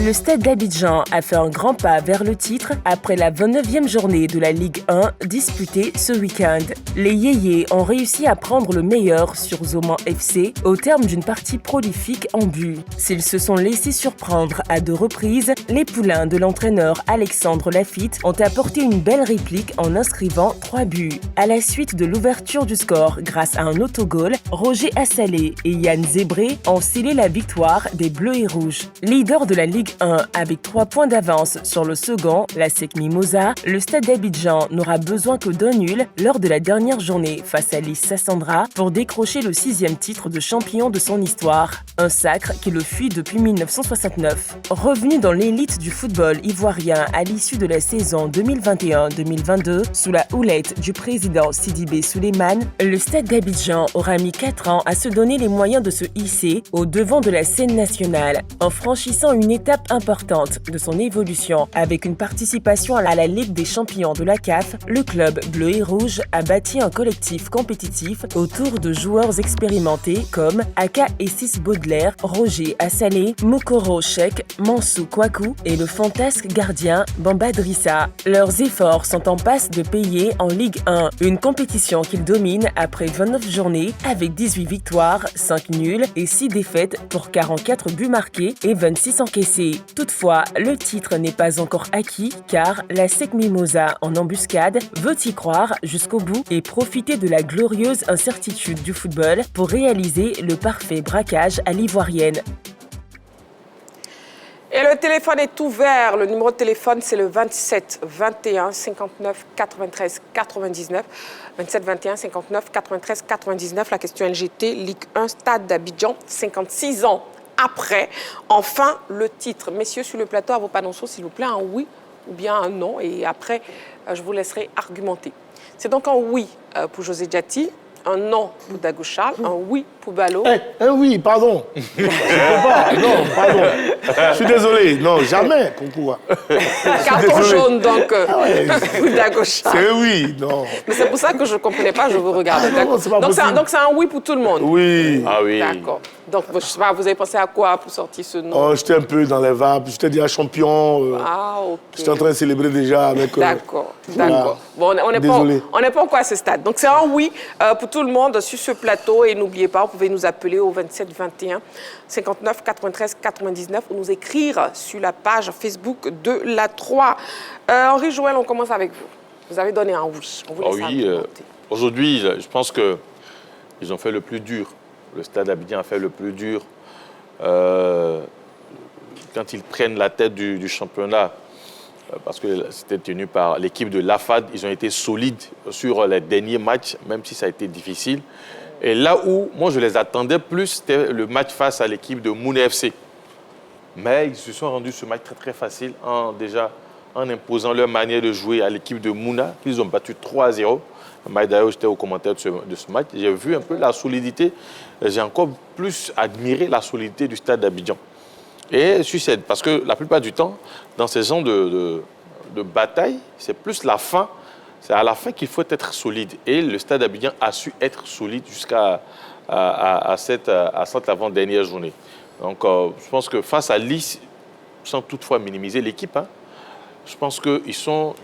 Le Stade d'Abidjan a fait un grand pas vers le titre après la 29e journée de la Ligue 1 disputée ce week-end. Les Yéyés ont réussi à prendre le meilleur sur Zoman FC au terme d'une partie prolifique en but. S'ils se sont laissés surprendre à 2 reprises, les poulains de l'entraîneur Alexandre Lafitte ont apporté une belle réplique en inscrivant 3 buts. À la suite de l'ouverture du score grâce à un autogol, Roger Assalé et Yann Zébré ont scellé la victoire des Bleus et Rouges. Leader de la Ligue 1 avec 3 points d'avance sur le second, la SEC Mimosa, le Stade d'Abidjan n'aura besoin que d'un nul lors de la dernière journée face à l'IS Sassandra pour décrocher le 6e titre de champion de son histoire. Un sacre qui le fuit depuis 1969. Revenu dans l'élite du football ivoirien à l'issue de la saison 2021-2022 sous la houlette du président Sidibé Souleymane, le Stade d'Abidjan aura mis 4 ans à se donner les moyens de se hisser au devant de la scène nationale en franchissant une étape importante de son évolution. Avec une participation à la Ligue des champions de la CAF, le club bleu et rouge a bâti un collectif compétitif autour de joueurs expérimentés comme Aka Essis Baudelaire, Roger Assalé, Mokoro Cheikh, Mansou Kouakou et le fantasque gardien Bamba Drissa. Leurs efforts sont en passe de payer en Ligue 1, une compétition qu'ils dominent après 29 journées avec 18 victoires, 5 nuls et 6 défaites pour 44 buts marqués et 26 encaissés. Toutefois, le titre n'est pas encore acquis car la SEC Mimosa en embuscade veut y croire jusqu'au bout et profiter de la glorieuse incertitude du football pour réaliser le parfait braquage à l'ivoirienne. Et le téléphone est ouvert. Le numéro de téléphone, c'est le 27 21 59 93 99. 27 21 59 93 99. La question LGT, Ligue 1, Stade d'Abidjan, 56 ans après. Enfin, le titre. Messieurs, sur le plateau, à vos panonceaux, s'il vous plaît, un oui ou bien un non. Et après, je vous laisserai argumenter. C'est donc un oui pour José Diati, un non pour Dago Charles, un oui pour Balo. Un oui, pardon. Je ne peux pas. Non, pardon. Je suis désolé. Non, jamais, Concours. Carton jaune, donc, pour Dago Charles. C'est oui, non. Mais c'est pour ça que je ne comprenais pas, je vous regardais. Donc c'est un oui pour tout le monde. Oui. Ah oui. D'accord. Donc, je sais pas, vous avez pensé à quoi pour sortir ce nom? Oh, j'étais un peu dans les vapes. J'étais déjà champion. Ah, ok. J'étais en train de célébrer déjà avec... D'accord, voilà. d'accord. Bon, on n'est pas encore à ce stade. Donc, c'est un oui pour tout le monde sur ce plateau. Et n'oubliez pas, vous pouvez nous appeler au 27 21 59 93 99 ou nous écrire sur la page Facebook de la 3. Henri Joël, on commence avec vous. Vous avez donné un oui. On vous laisse argumenter. Aujourd'hui, je pense qu'ils ont fait le plus dur. Le Stade d'Abidjan a fait le plus dur. Quand ils prennent la tête du championnat, parce que c'était tenu par l'équipe de l'AFAD, ils ont été solides sur les derniers matchs, même si ça a été difficile. Et là où, moi, je les attendais plus, c'était le match face à l'équipe de Mouna FC. Mais ils se sont rendus ce match très, très facile en imposant leur manière de jouer à l'équipe de Mouna. Ils ont battu 3-0. D'ailleurs, j'étais au commentaire de ce match. J'ai vu un peu la solidité. J'ai encore plus admiré la solidité du Stade d'Abidjan. Et parce que la plupart du temps, dans ces genres de bataille, c'est plus la fin. C'est à la fin qu'il faut être solide. Et le Stade d'Abidjan a su être solide jusqu'à cette avant-dernière journée. Donc, je pense que face à l'IS, sans toutefois minimiser l'équipe, je pense qu'ils sont...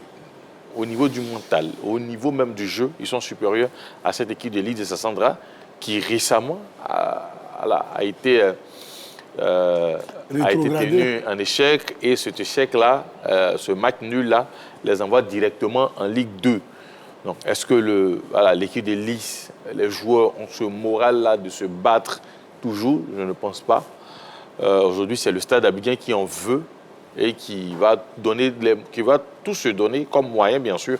Au niveau du mental, au niveau même du jeu, ils sont supérieurs à cette équipe de l'IS de Sassandra qui récemment a été tenu en échec. Et cet échec-là, ce match nul-là, les envoie directement en Ligue 2. Donc, est-ce que l'équipe de l'IS, les joueurs ont ce moral-là de se battre toujours? Je ne pense pas. Aujourd'hui, c'est le Stade d'Abidjan qui en veut et qui va tout se donner comme moyen, bien sûr,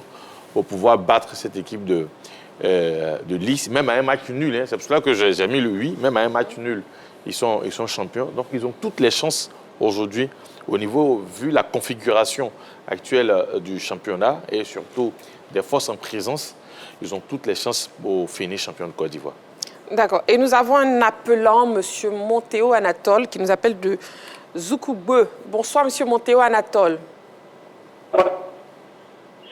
pour pouvoir battre cette équipe de l'IS, même à un match nul. C'est pour cela que j'ai mis le oui, même à un match nul, ils sont champions. Donc, ils ont toutes les chances aujourd'hui, au niveau, vu la configuration actuelle du championnat et surtout des forces en présence, ils ont toutes les chances pour finir champion de Côte d'Ivoire. D'accord. Et nous avons un appelant, M. Montéo Anatole, qui nous appelle de Zoukoube. Bonsoir, M. Montéo Anatole.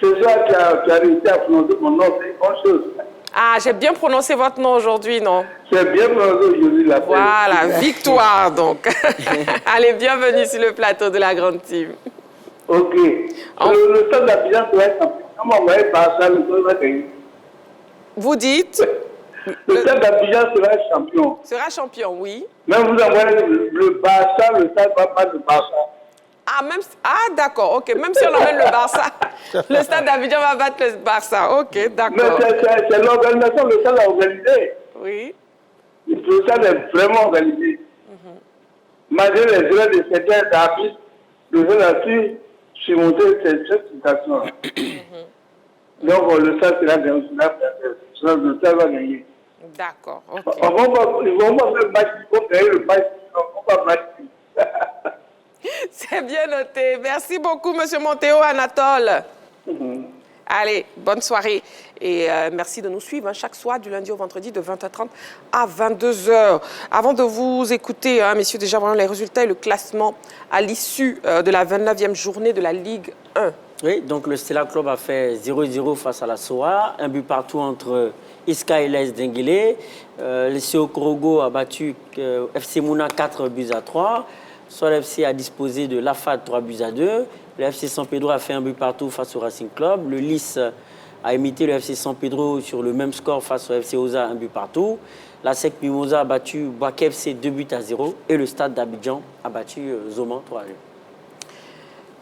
C'est ça qui a réussi à prononcer mon nom, c'est une bonne chose. Ah, j'ai bien prononcé votre nom aujourd'hui, non? C'est bien prononcé aujourd'hui, la Voilà, victoire donc. Allez, bienvenue sur le plateau de la grande team. Ok. Le stade d'Abidjan doit être champion. Comment on va être Barça, le stade va gagner? Vous dites? Le stade d'Abidjan sera champion. Sera champion, oui. Même vous envoyez le Barça, le stade va battre le Barça. Ah, d'accord, ok. Même si on emmène le Barça, le stade d'Abidjan va battre le Barça. Ok, d'accord. Mais c'est l'organisation, le stade a organisé. Oui. Le stade est vraiment organisé. Malgré les erreurs de certains arbitres, le jeu a su surmonter cette situation. Donc le stade sera gagné. Le stade va gagner. D'accord, ok. Ils vont pas faire le match, ils vont gagner le match. On va match. C'est bien noté. Merci beaucoup, M. Montéo Anatole. Allez, bonne soirée. Et merci de nous suivre chaque soir, du lundi au vendredi, de 20h30 à 22h. Avant de vous écouter, messieurs, déjà vraiment les résultats et le classement à l'issue de la 29e journée de la Ligue 1. Oui, donc le Stella Club a fait 0-0 face à la SOA. Un but partout entre Iska et l'AS Denguélé. Le CO Korogo a battu FC Mouna 4-3. Sol FC a disposé de l'AFAD 3-2. Le FC San Pedro a fait un but partout face au Racing Club. Le Lys a imité le FC San Pedro sur le même score face au FC Oza, un but partout. La SEC Mimosa a battu Boaké FC 2-0. Et le Stade d'Abidjan a battu Zoman 3-2.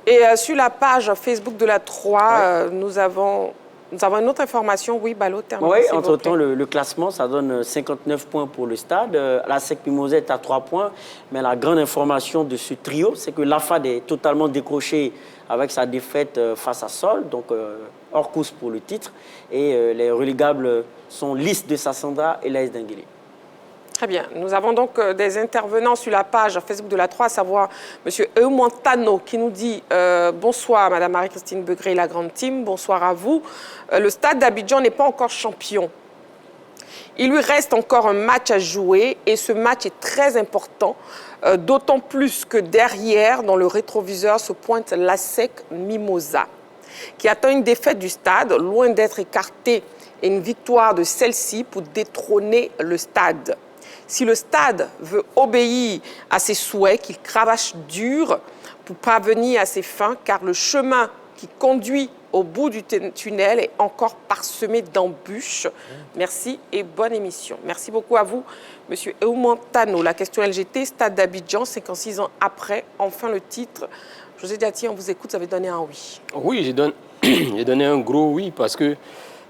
Et sur la page Facebook de la 3, nous avons une autre information. Oui, Balo, termine. Oui, entre-temps, le classement, ça donne 59 points pour le stade. La SEC Mimosa est à 3 points. Mais la grande information de ce trio, c'est que l'AFAD est totalement décroché avec sa défaite face à Sol, donc hors course pour le titre. Et les relégables sont Lys de Sassandra et l'AS Denguélé. Très bien. Nous avons donc des intervenants sur la page Facebook de la 3, à savoir M. Eumantano qui nous dit bonsoir Mme Marie-Christine Begré et la grande team, bonsoir à vous. Le stade d'Abidjan n'est pas encore champion. Il lui reste encore un match à jouer et ce match est très important, d'autant plus que derrière, dans le rétroviseur, se pointe l'ASEC Mimosa, qui attend une défaite du stade, loin d'être écarté, et une victoire de celle-ci pour détrôner le stade. Si le stade veut obéir à ses souhaits, qu'il cravache dur pour parvenir à ses fins, car le chemin qui conduit au bout du tunnel est encore parsemé d'embûches. Merci et bonne émission. Merci beaucoup à vous, M. Eumantano. La question LGT, Stade d'Abidjan, 56 ans après, enfin le titre. José Diati, on vous écoute, vous avez donné un oui. Oui, j'ai donné un gros oui parce que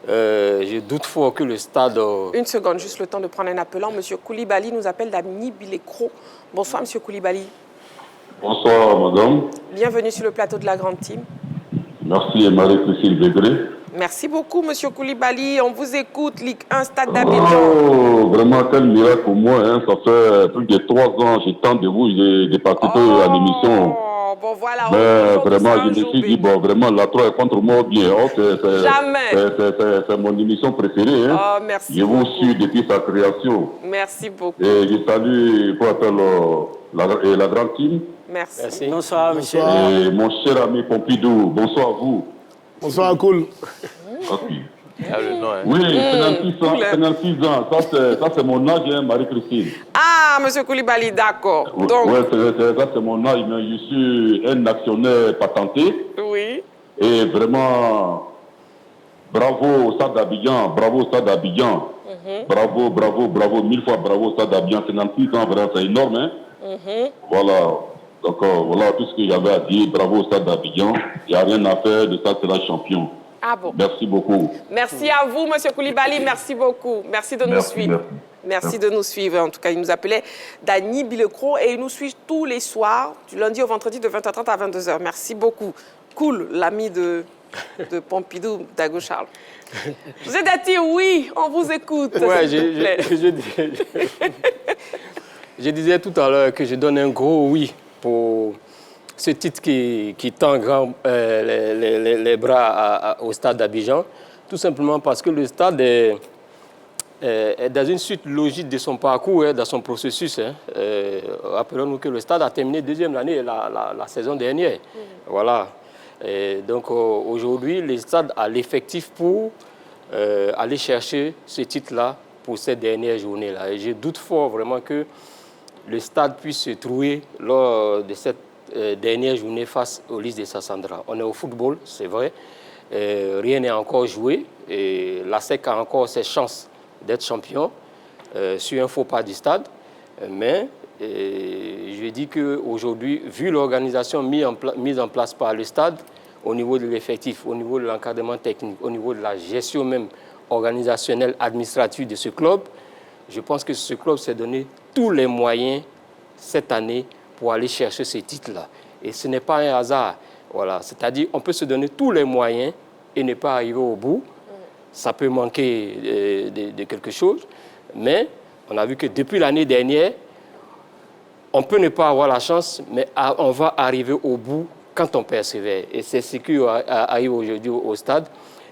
je doute fort que le stade... Une seconde, juste le temps de prendre un appelant. Monsieur Koulibaly nous appelle d'Amni Bilécro. Bonsoir, Monsieur Koulibaly. Bonsoir, madame. Bienvenue sur le plateau de la grande team. Merci, Marie-Christine Begré. Merci beaucoup, Monsieur Koulibaly. On vous écoute, Ligue 1, Stade d'Abidjan. Oh, vraiment, quel miracle pour moi. Hein. Ça fait plus de 3 ans, j'ai tant de vous de participer à l'émission. Bon, voilà. Mais vraiment, je me suis dit, bon, vraiment, la 3 est contre moi bien. Oh, Jamais. C'est mon émission préférée. Hein. Oh, merci. Je vous suis depuis sa création. Merci beaucoup. Et je salue, pour appeler la grande team. Merci. Bonsoir, monsieur. Et mon cher ami Pompidou, bonsoir à vous. Bonsoir, cool. Okay. Ah, le nom, hein. Oui, 56 ans. Ça, c'est mon âge, hein, Marie-Christine. Ah, Monsieur Koulibaly, d'accord. Oui, ça, c'est mon âge, mais je suis un actionnaire patenté. Oui. Et vraiment, bravo au Stade d'Abidjan, bravo au Stade d'Abidjan. Bravo, bravo, bravo, 1000 fois bravo au Stade d'Abidjan. 56 ans, vraiment, c'est énorme, hein. Voilà. Donc, voilà tout ce qu'il y avait à dire. Bravo au Stade d'Abidjan. Il n'y a rien à faire, le Stade sera champion. Ah bon. Merci beaucoup. Merci à vous, Monsieur Koulibaly. Merci beaucoup. Merci de nous suivre. Merci de nous suivre. En tout cas, il nous appelait Dany Bilecro et il nous suit tous les soirs, du lundi au vendredi, de 20h30 à 22h. Merci beaucoup. Cool, l'ami de Pompidou, Dago Charles. José Dati, oui, on vous écoute. Ouais, je disais tout à l'heure que je donne un gros oui pour ce titre qui tend les bras au stade d'Abidjan, tout simplement parce que le stade est dans une suite logique de son parcours, dans son processus. Rappelons-nous que le stade a terminé deuxième année la saison dernière. Voilà. Et donc aujourd'hui, le stade a l'effectif pour aller chercher ce titre-là pour cette dernière journée-là. Et je doute fort vraiment que le stade puisse se trouver lors de cette dernière journée face au Lys de Sassandra. On est au football, c'est vrai. Rien n'est encore joué. Et la SEC a encore ses chances d'être champion sur un faux pas du stade. Mais je dis qu'aujourd'hui, vu l'organisation mise en place par le stade, au niveau de l'effectif, au niveau de l'encadrement technique, au niveau de la gestion même organisationnelle, administrative de ce club, je pense que ce club s'est donné tous les moyens cette année pour aller chercher ces titres-là. Et ce n'est pas un hasard. Voilà. C'est-à-dire on peut se donner tous les moyens et ne pas arriver au bout. Ça peut manquer de quelque chose. Mais on a vu que depuis l'année dernière, on peut ne pas avoir la chance, mais on va arriver au bout quand on persévère. Et c'est ce qui arrive aujourd'hui au stade.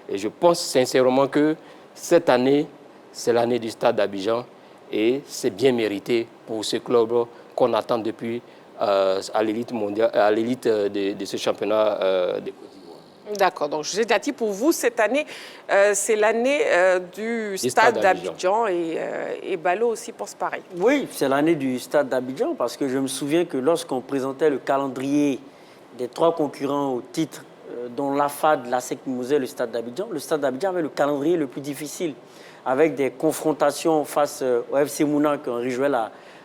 Et je pense sincèrement que cette année, c'est l'année du stade d'Abidjan. Et c'est bien mérité pour ce club qu'on attend depuis à l'élite mondiale, à l'élite de ce championnat de Côte d'Ivoire. D'accord. Donc, José Diaty, pour vous, cette année, c'est l'année du stade d'Abidjan et Ballot aussi pense pareil. Oui, c'est l'année du stade d'Abidjan parce que je me souviens que lorsqu'on présentait le calendrier des 3 concurrents au titre, dont l'AFAD, la SEC Mimosas, le stade d'Abidjan avait le calendrier le plus difficile, avec des confrontations face au FC Mouna qu'Henri Joël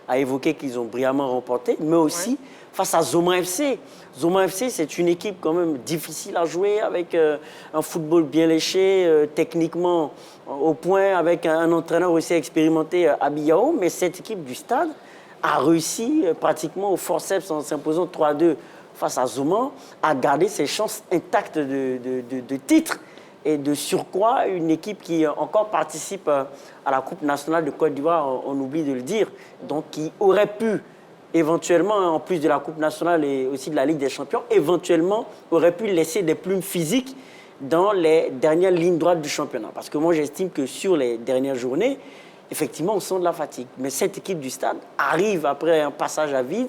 a évoqué qu'ils ont brillamment remporté, mais aussi face à Zoma FC. Zoma FC, c'est une équipe quand même difficile à jouer, avec un football bien léché, techniquement au point, avec un entraîneur aussi expérimenté, Abiyao, mais cette équipe du stade a réussi pratiquement au forceps en s'imposant 3-2 face à Zoma, à garder ses chances intactes de titre. Et de surcroît, une équipe qui encore participe à la Coupe nationale de Côte d'Ivoire, on oublie de le dire, donc qui aurait pu éventuellement, en plus de la Coupe nationale et aussi de la Ligue des Champions, éventuellement aurait pu laisser des plumes physiques dans les dernières lignes droites du championnat. Parce que moi, j'estime que sur les dernières journées, effectivement, on sent de la fatigue. Mais cette équipe du stade arrive, après un passage à vide,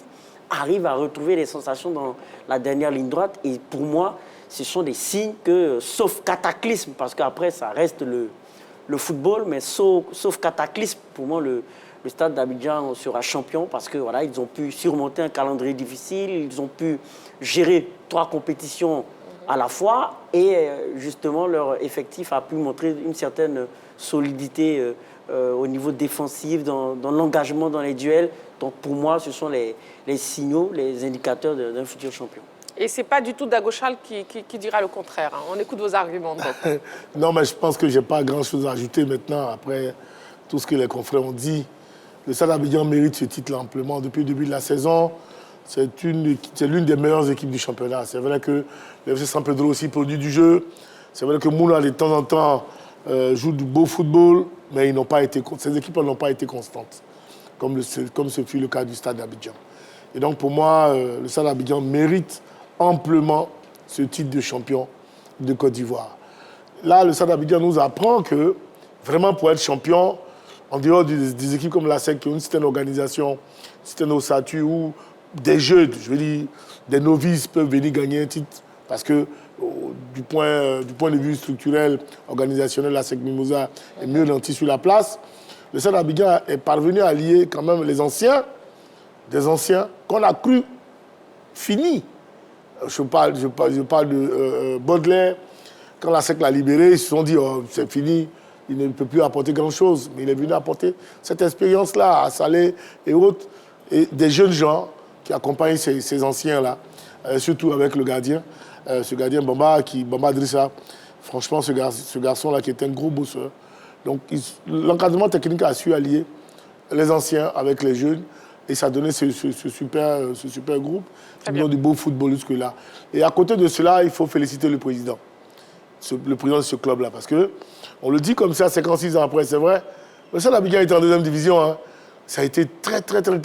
arrive à retrouver les sensations dans la dernière ligne droite. Et pour moi, ce sont des signes que, sauf cataclysme, parce qu'après, ça reste le football, mais sauf cataclysme, pour moi, le stade d'Abidjan sera champion parce que voilà, ils ont pu surmonter un calendrier difficile, ils ont pu gérer 3 compétitions à la fois et justement, leur effectif a pu montrer une certaine solidité au niveau défensif, dans l'engagement dans les duels. Donc pour moi, ce sont les signaux, les indicateurs d'un futur champion. Et ce n'est pas du tout Dagochal qui dira le contraire. Hein. On écoute vos arguments. Donc. Non, mais je pense que je n'ai pas grand-chose à ajouter maintenant, après tout ce que les confrères ont dit. Le Stade d'Abidjan mérite ce titre amplement. Depuis le début de la saison, c'est l'une des meilleures équipes du championnat. C'est vrai que le FC San Pedro aussi produit du jeu. C'est vrai que Mouna, de temps en temps, joue du beau football, mais ces équipes n'ont pas été constantes, comme ce fut le cas du Stade d'Abidjan. Et donc, pour moi, le Stade d'Abidjan mérite amplement ce titre de champion de Côte d'Ivoire. Là, le Stade d'Abidjan nous apprend que, vraiment, pour être champion, en dehors des équipes comme la SEC qui ont une certaine organisation, une certaine ossature, où des jeunes, je veux dire, des novices peuvent venir gagner un titre, parce que du point de vue structurel, organisationnel, la SEC Mimosas est mieux nantie sur la place. Le Stade d'Abidjan est parvenu à lier quand même des anciens qu'on a cru finis. Je parle de Baudelaire. Quand la SEC l'a libéré, ils se sont dit oh, c'est fini, il ne peut plus apporter grand-chose. Mais il est venu apporter cette expérience-là à Salé et autres. Et des jeunes gens qui accompagnent ces anciens-là, surtout avec le gardien, ce gardien Bamba Drissa. Franchement, ce garçon-là qui est un gros bosseur. Donc l'encadrement technique a su allier les anciens avec les jeunes. Et ça a donné ce super groupe qui donne du beau football jusque-là. Et à côté de cela, il faut féliciter le président de ce club-là. Parce qu'on le dit comme ça, 56 ans après, c'est vrai. Le Stade d'Abidjan était en 2e division. Hein. Ça a été très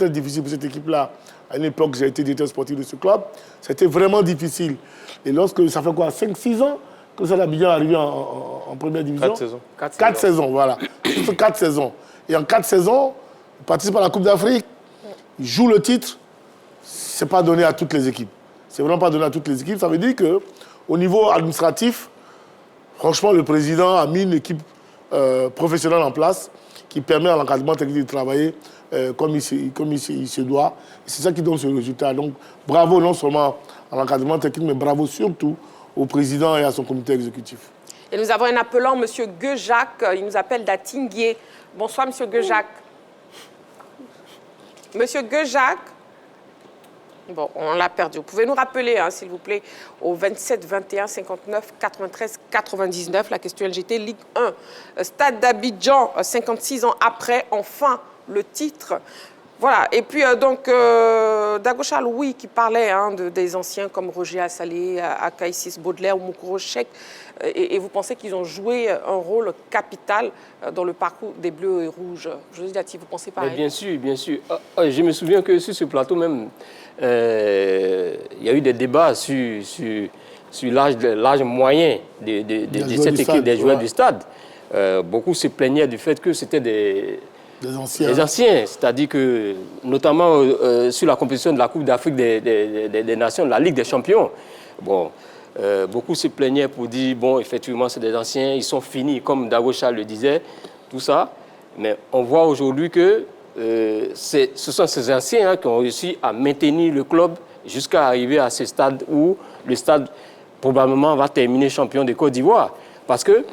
difficile pour cette équipe-là. À une époque, j'ai été directeur sportif de ce club. Ça a été vraiment difficile. Et lorsque ça fait quoi, 5-6 ans que le Stade d'Abidjan est arrivé en première division 4 saisons. 4 saisons, voilà. 4 saisons. Et en 4 saisons, il participe à la Coupe d'Afrique. Il joue le titre, ce n'est pas donné à toutes les équipes. C'est vraiment pas donné à toutes les équipes. Ça veut dire qu'au niveau administratif, Franchement, le président a mis une équipe professionnelle en place qui permet à l'encadrement technique de travailler comme il se doit. C'est ça qui donne ce résultat. Donc, bravo non seulement à l'encadrement technique, mais bravo surtout au président et à son comité exécutif. Et nous avons un appelant, M. Guejac. Il nous appelle d'Atinguier. Bonsoir, M. Guejac. M. Guejac. Bon, on l'a perdu. Vous pouvez nous rappeler, hein, s'il vous plaît, au 27 21 59 93 99, la question LGT Ligue 1. Stade d'Abidjan, 56 ans après, enfin, le titre. Voilà. Et puis, Dagocha Louis qui parlait des anciens comme Roger Assalé, Akaïsis Baudelaire ou Moukoro Chek. Et vous pensez qu'ils ont joué un rôle capital dans le parcours des Bleus et Rouges. José Dati, vous pensez pareil? Mais bien sûr, bien sûr. Je me souviens que sur ce plateau même, il y a eu des débats sur l'âge moyen de cette équipe des joueurs du stade. Beaucoup se plaignaient du fait que c'était des anciens. C'est-à-dire que, notamment sur la compétition de la Coupe d'Afrique des Nations, de la Ligue des Champions, bon, beaucoup se plaignaient pour dire, bon, effectivement, c'est des anciens, ils sont finis, comme Dagocha le disait, tout ça. Mais on voit aujourd'hui que ce sont ces anciens qui ont réussi à maintenir le club jusqu'à arriver à ce stade où le stade, probablement, va terminer champion de Côte d'Ivoire. Parce que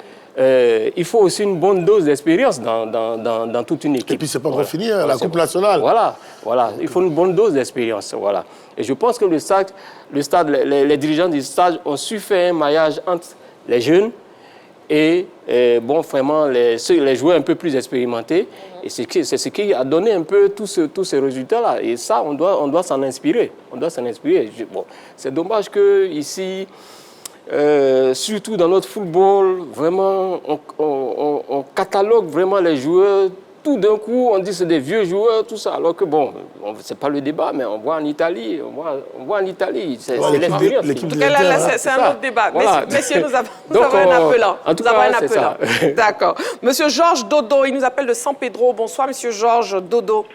il faut aussi une bonne dose d'expérience dans toute une équipe. Et puis, c'est pas encore fini, hein, la Coupe nationale. Voilà. Il faut une bonne dose d'expérience. Voilà. Et je pense que les dirigeants du stade ont su faire un maillage entre les jeunes et vraiment les joueurs un peu plus expérimentés. Et c'est ce qui a donné un peu tous ces résultats-là. Et ça, on doit s'en inspirer. Bon, c'est dommage qu'ici, surtout dans notre football, vraiment, on catalogue vraiment les joueurs. Tout d'un coup, on dit que c'est des vieux joueurs, tout ça. Alors que, bon, c'est pas le débat, mais on voit en Italie. C'est l'expérience. En tout cas, là, c'est un autre débat. Voilà. Messieurs, nous avons un appelant. En tout cas, c'est ça. D'accord. Monsieur Georges Dodo, il nous appelle de San Pedro. Bonsoir, monsieur Georges Dodo.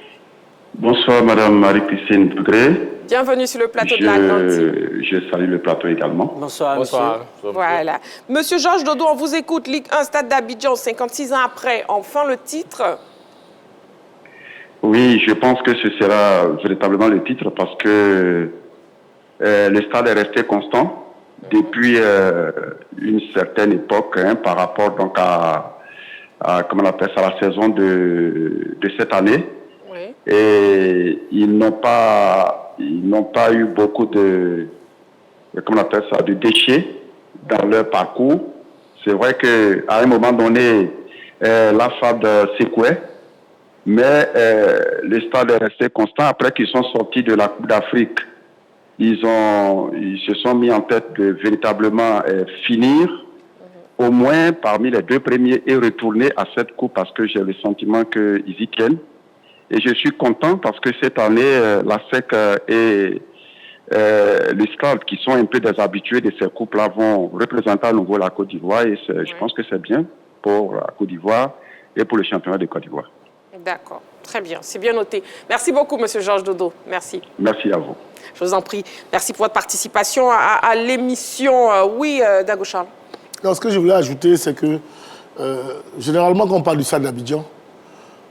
Bonsoir, madame Marie-Christine Degré. Bienvenue sur le plateau de l'Atlantique. Je salue le plateau également. Bonsoir, monsieur. Voilà. Monsieur Georges Dodo, on vous écoute. Ligue 1, Stade d'Abidjan, 56 ans après. Enfin, le titre. Oui, je pense que ce sera véritablement le titre parce que le stade est resté constant depuis une certaine époque par rapport donc à comment on appelle ça, la saison de cette année. Oui. Et ils n'ont pas eu beaucoup de comment on appelle ça, de déchets dans leur parcours. C'est vrai qu'à un moment donné, la FAD secouait. Mais le stade est resté constant. Après qu'ils sont sortis de la Coupe d'Afrique, ils se sont mis en tête de véritablement finir, au moins parmi les deux premiers, et retourner à cette Coupe parce que j'ai le sentiment qu'ils y tiennent. Et je suis content parce que cette année, la SEC et le stade, qui sont un peu des habitués de ces coupes-là, vont représenter à nouveau la Côte d'Ivoire. Et je pense que c'est bien pour la Côte d'Ivoire et pour le championnat de Côte d'Ivoire. D'accord, très bien, c'est bien noté. Merci beaucoup, monsieur Georges Dodo. Merci. Merci à vous. Je vous en prie. Merci pour votre participation à l'émission. Oui, Dago Charles. Non, ce que je voulais ajouter, c'est que généralement, quand on parle du stade d'Abidjan,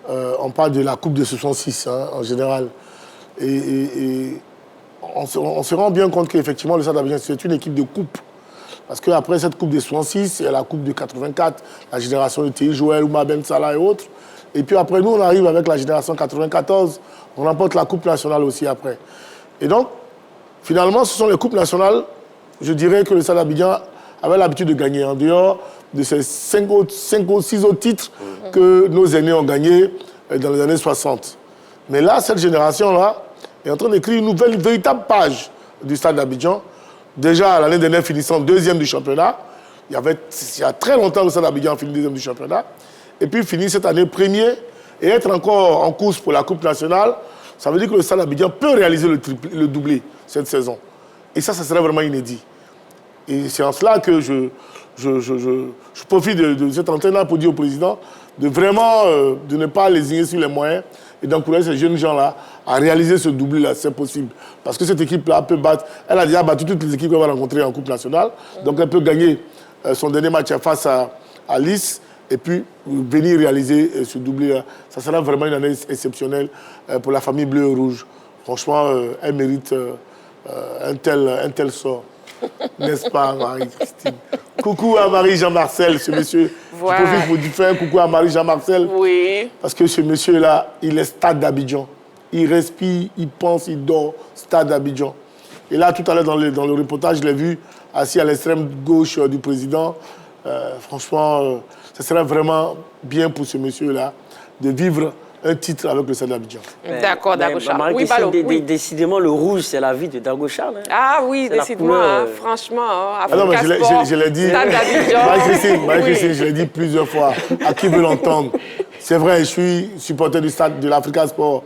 on parle de la Coupe de 66, hein, en général. Et on se rend bien compte qu'effectivement, le stade d'Abidjan, c'est une équipe de coupe. Parce qu'après cette Coupe de 66, il y a la Coupe de 84, la génération de Théi Joël, Oumar Ben Salah et autres. Et puis après, nous, on arrive avec la génération 94. On remporte la Coupe nationale aussi après. Et donc, finalement, ce sont les Coupes nationales, je dirais que le Stade d'Abidjan avait l'habitude de gagner, en dehors de ces 5 ou 6 autres titres que nos aînés ont gagnés dans les années 60. Mais là, cette génération-là est en train d'écrire une véritable page du Stade d'Abidjan. Déjà, l'année dernière, finissant deuxième du championnat. Il y a très longtemps que le Stade d'Abidjan a fini deuxième du championnat. Et puis finir cette année premier et être encore en course pour la Coupe nationale, ça veut dire que le Stade d'Abidjan peut réaliser le doublé cette saison. Et ça serait vraiment inédit. Et c'est en cela que je profite de cette antenne-là pour dire au président de vraiment de ne pas lésigner sur les moyens et d'encourager ces jeunes gens-là à réaliser ce doublé-là, c'est possible. Parce que cette équipe-là peut battre, elle a déjà battu toutes les équipes qu'elle va rencontrer en Coupe nationale, donc elle peut gagner son dernier match face à Nice et puis venir réaliser ce doublé. Ça sera vraiment une année exceptionnelle pour la famille bleue et rouge. Franchement, elle mérite un tel sort. N'est-ce pas, Marie-Christine? Coucou à Marie-Jean-Marcel, ce monsieur. Voilà. Je profite pour lui faire un coucou à Marie-Jean-Marcel. Oui. Parce que ce monsieur-là, il est stade d'Abidjan. Il respire, il pense, il dort, stade d'Abidjan. Et là, tout à l'heure, dans le reportage, je l'ai vu assis à l'extrême gauche du président. Franchement, ce serait vraiment bien pour ce monsieur-là de vivre un titre avec le Stade d'Abidjan. D'accord, Dagochar. Oui, Balo. Décidément, le rouge, c'est la vie de Dagochar. Hein. Ah oui, décidément, franchement. Non, mais je l'ai dit. Marie-Christine, je l'ai dit plusieurs fois. À qui veut l'entendre? C'est vrai, je suis supporter du stade de l'Africa Sport.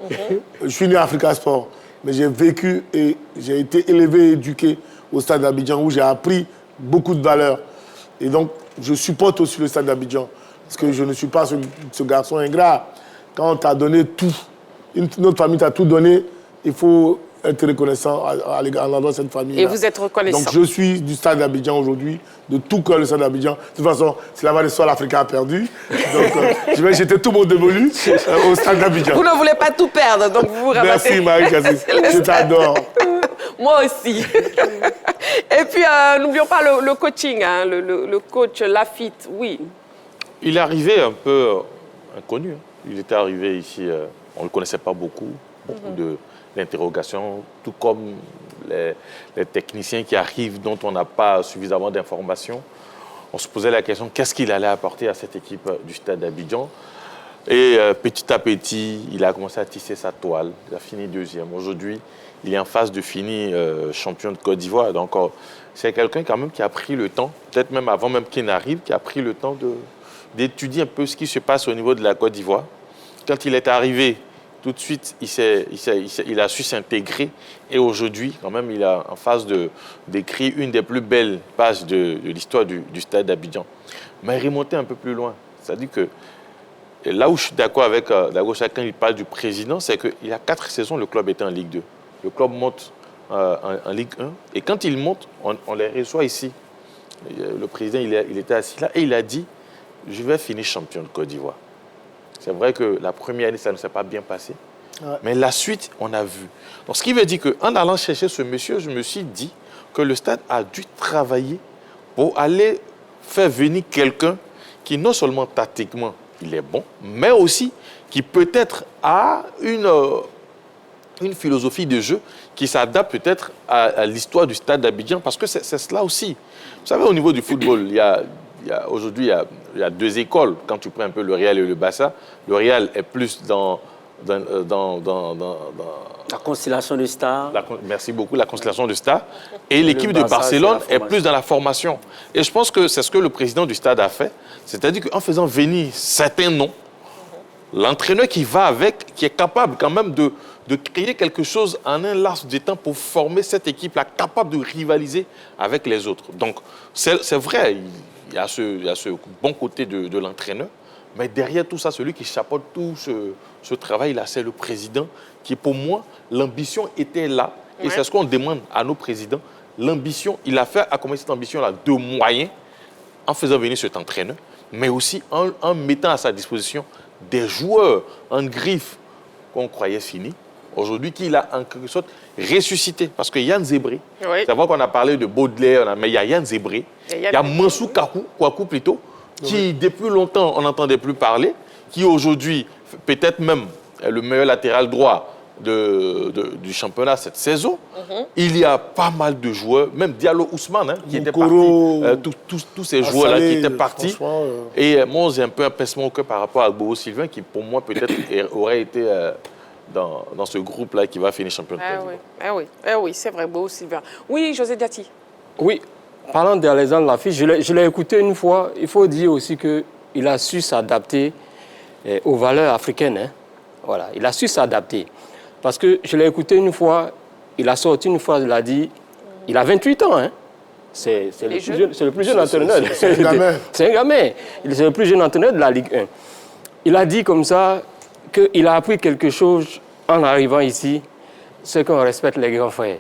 Je suis né à Africa Sport. Mais j'ai vécu et j'ai été élevé et éduqué au Stade d'Abidjan où j'ai appris beaucoup de valeurs. Et donc, je supporte aussi le Stade d'Abidjan. Parce que je ne suis pas ce garçon ingrat. Quand on t'a donné tout, notre famille t'a tout donné, il faut être reconnaissant à l'endroit de cette famille. Et vous êtes reconnaissant. Donc je suis du Stade d'Abidjan aujourd'hui, de tout cœur le Stade d'Abidjan. De toute façon, c'est là-bas le soir l'Africain a perdu. Donc je vais jeter tout mon dévolu au Stade d'Abidjan. Vous ne voulez pas tout perdre, donc vous vous ramassez. Merci Marie-Christine, je t'adore. Moi aussi. Et puis, n'oublions pas le coaching, hein, le coach Lafitte, oui. Il est arrivé un peu inconnu. Il était arrivé ici, on ne le connaissait pas beaucoup d'interrogations, tout comme les techniciens qui arrivent dont on n'a pas suffisamment d'informations. On se posait la question, qu'est-ce qu'il allait apporter à cette équipe du Stade d'Abidjan? Et petit à petit, il a commencé à tisser sa toile. Il a fini deuxième. Aujourd'hui, il est en phase de finir champion de Côte d'Ivoire. Donc, c'est quelqu'un quand même qui a pris le temps, peut-être même avant même qu'il n'arrive, qui a pris le temps d'étudier un peu ce qui se passe au niveau de la Côte d'Ivoire. Quand il est arrivé, tout de suite, il a su s'intégrer. Et aujourd'hui, quand même, il est en phase d'écrire une des plus belles pages de l'histoire du Stade d'Abidjan. Mais remonter un peu plus loin, c'est-à-dire que là où je suis d'accord avec Dagochar quand il parle du président, c'est qu'il y a 4 saisons, le club était en Ligue 2. Le club monte en Ligue 1. Et quand il monte, on les reçoit ici. Le président, il était assis là et il a dit « Je vais finir champion de Côte d'Ivoire ». C'est vrai que la première année, ça ne s'est pas bien passé. Ouais. Mais la suite, on a vu. Donc, ce qui veut dire qu'en allant chercher ce monsieur, je me suis dit que le Stade a dû travailler pour aller faire venir quelqu'un qui, non seulement tactiquement, il est bon, mais aussi qui peut-être a une philosophie de jeu qui s'adapte peut-être à l'histoire du Stade d'Abidjan, parce que c'est cela aussi. Vous savez, au niveau du football, aujourd'hui, il y a 2 écoles. Quand tu prends un peu le Real et le Barça, le Real est plus dans la constellation de stars. Merci beaucoup, la constellation de stars. Et l'équipe de Barcelone est plus dans la formation. Et je pense que c'est ce que le président du Stade a fait. C'est-à-dire qu'en faisant venir certains noms, l'entraîneur qui va avec, qui est capable quand même de créer quelque chose en un laps de temps pour former cette équipe-là, capable de rivaliser avec les autres. Donc, c'est vrai, il y a ce bon côté de l'entraîneur, mais derrière tout ça, celui qui chapeaute tout ce travail-là, c'est le président, qui, pour moi, l'ambition était là. Et c'est ce qu'on demande à nos présidents. L'ambition, il a fait accompagner cette ambition-là de moyens, en faisant venir cet entraîneur, mais aussi en mettant à sa disposition des joueurs en griffe qu'on croyait finis, aujourd'hui qu'il a en quelque sorte ressuscité. Parce que Yann Zébré, c'est vrai qu'on a parlé de Baudelaire, mais il y a Yann Zébré, il y a Mansou Kouakou plutôt, qui depuis longtemps on n'entendait plus parler, qui aujourd'hui peut-être même est le meilleur latéral droit du championnat cette saison. Il y a pas mal de joueurs, même Diallo Ousmane, qui était parti, tous ces joueurs-là qui étaient partis. Et moi, j'ai un peu un pincement au cœur par rapport à Bobo Sylvain, qui pour moi peut-être aurait été dans ce groupe-là qui va finir champion de Côte d'Ivoire. Oui, c'est vrai, Bobo Sylvain. Oui, José Diati. Oui, parlant d'Alexandre Lafitte, je l'ai écouté une fois. Il faut dire aussi qu'il a su s'adapter aux valeurs africaines. Hein. Voilà, il a su s'adapter. Parce que je l'ai écouté une fois, il a sorti une fois, il a dit, il a 28 ans, hein. C'est le plus jeune entraîneur. C'est un gamin. C'est un gamin. C'est le plus jeune entraîneur de la Ligue 1. Il a dit comme ça qu'il a appris quelque chose en arrivant ici, c'est qu'on respecte les grands frères.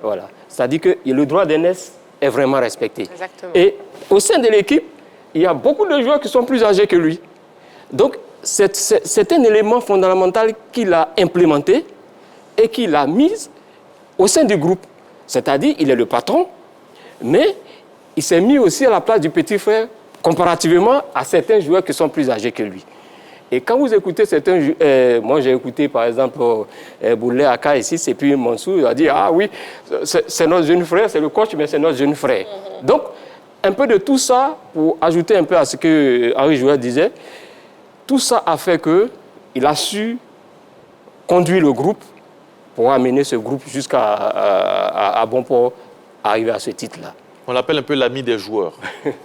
Voilà. C'est-à-dire que le droit d'aînesse est vraiment respecté. Exactement. Et au sein de l'équipe, il y a beaucoup de joueurs qui sont plus âgés que lui. Donc, c'est un élément fondamental qu'il a implémenté et qu'il a mis au sein du groupe. C'est-à-dire, il est le patron, mais il s'est mis aussi à la place du petit frère comparativement à certains joueurs qui sont plus âgés que lui. Et quand vous écoutez certains... moi, j'ai écouté, par exemple, Boulay Aka ici, et puis Mansour, il a dit, ah oui, c'est notre jeune frère, c'est le coach, mais c'est notre jeune frère. Donc, un peu de tout ça, pour ajouter un peu à ce que Henri Jouet disait, tout ça a fait qu'il a su conduire le groupe pour amener ce groupe jusqu'à bon port, arriver à ce titre-là. On l'appelle un peu l'ami des joueurs.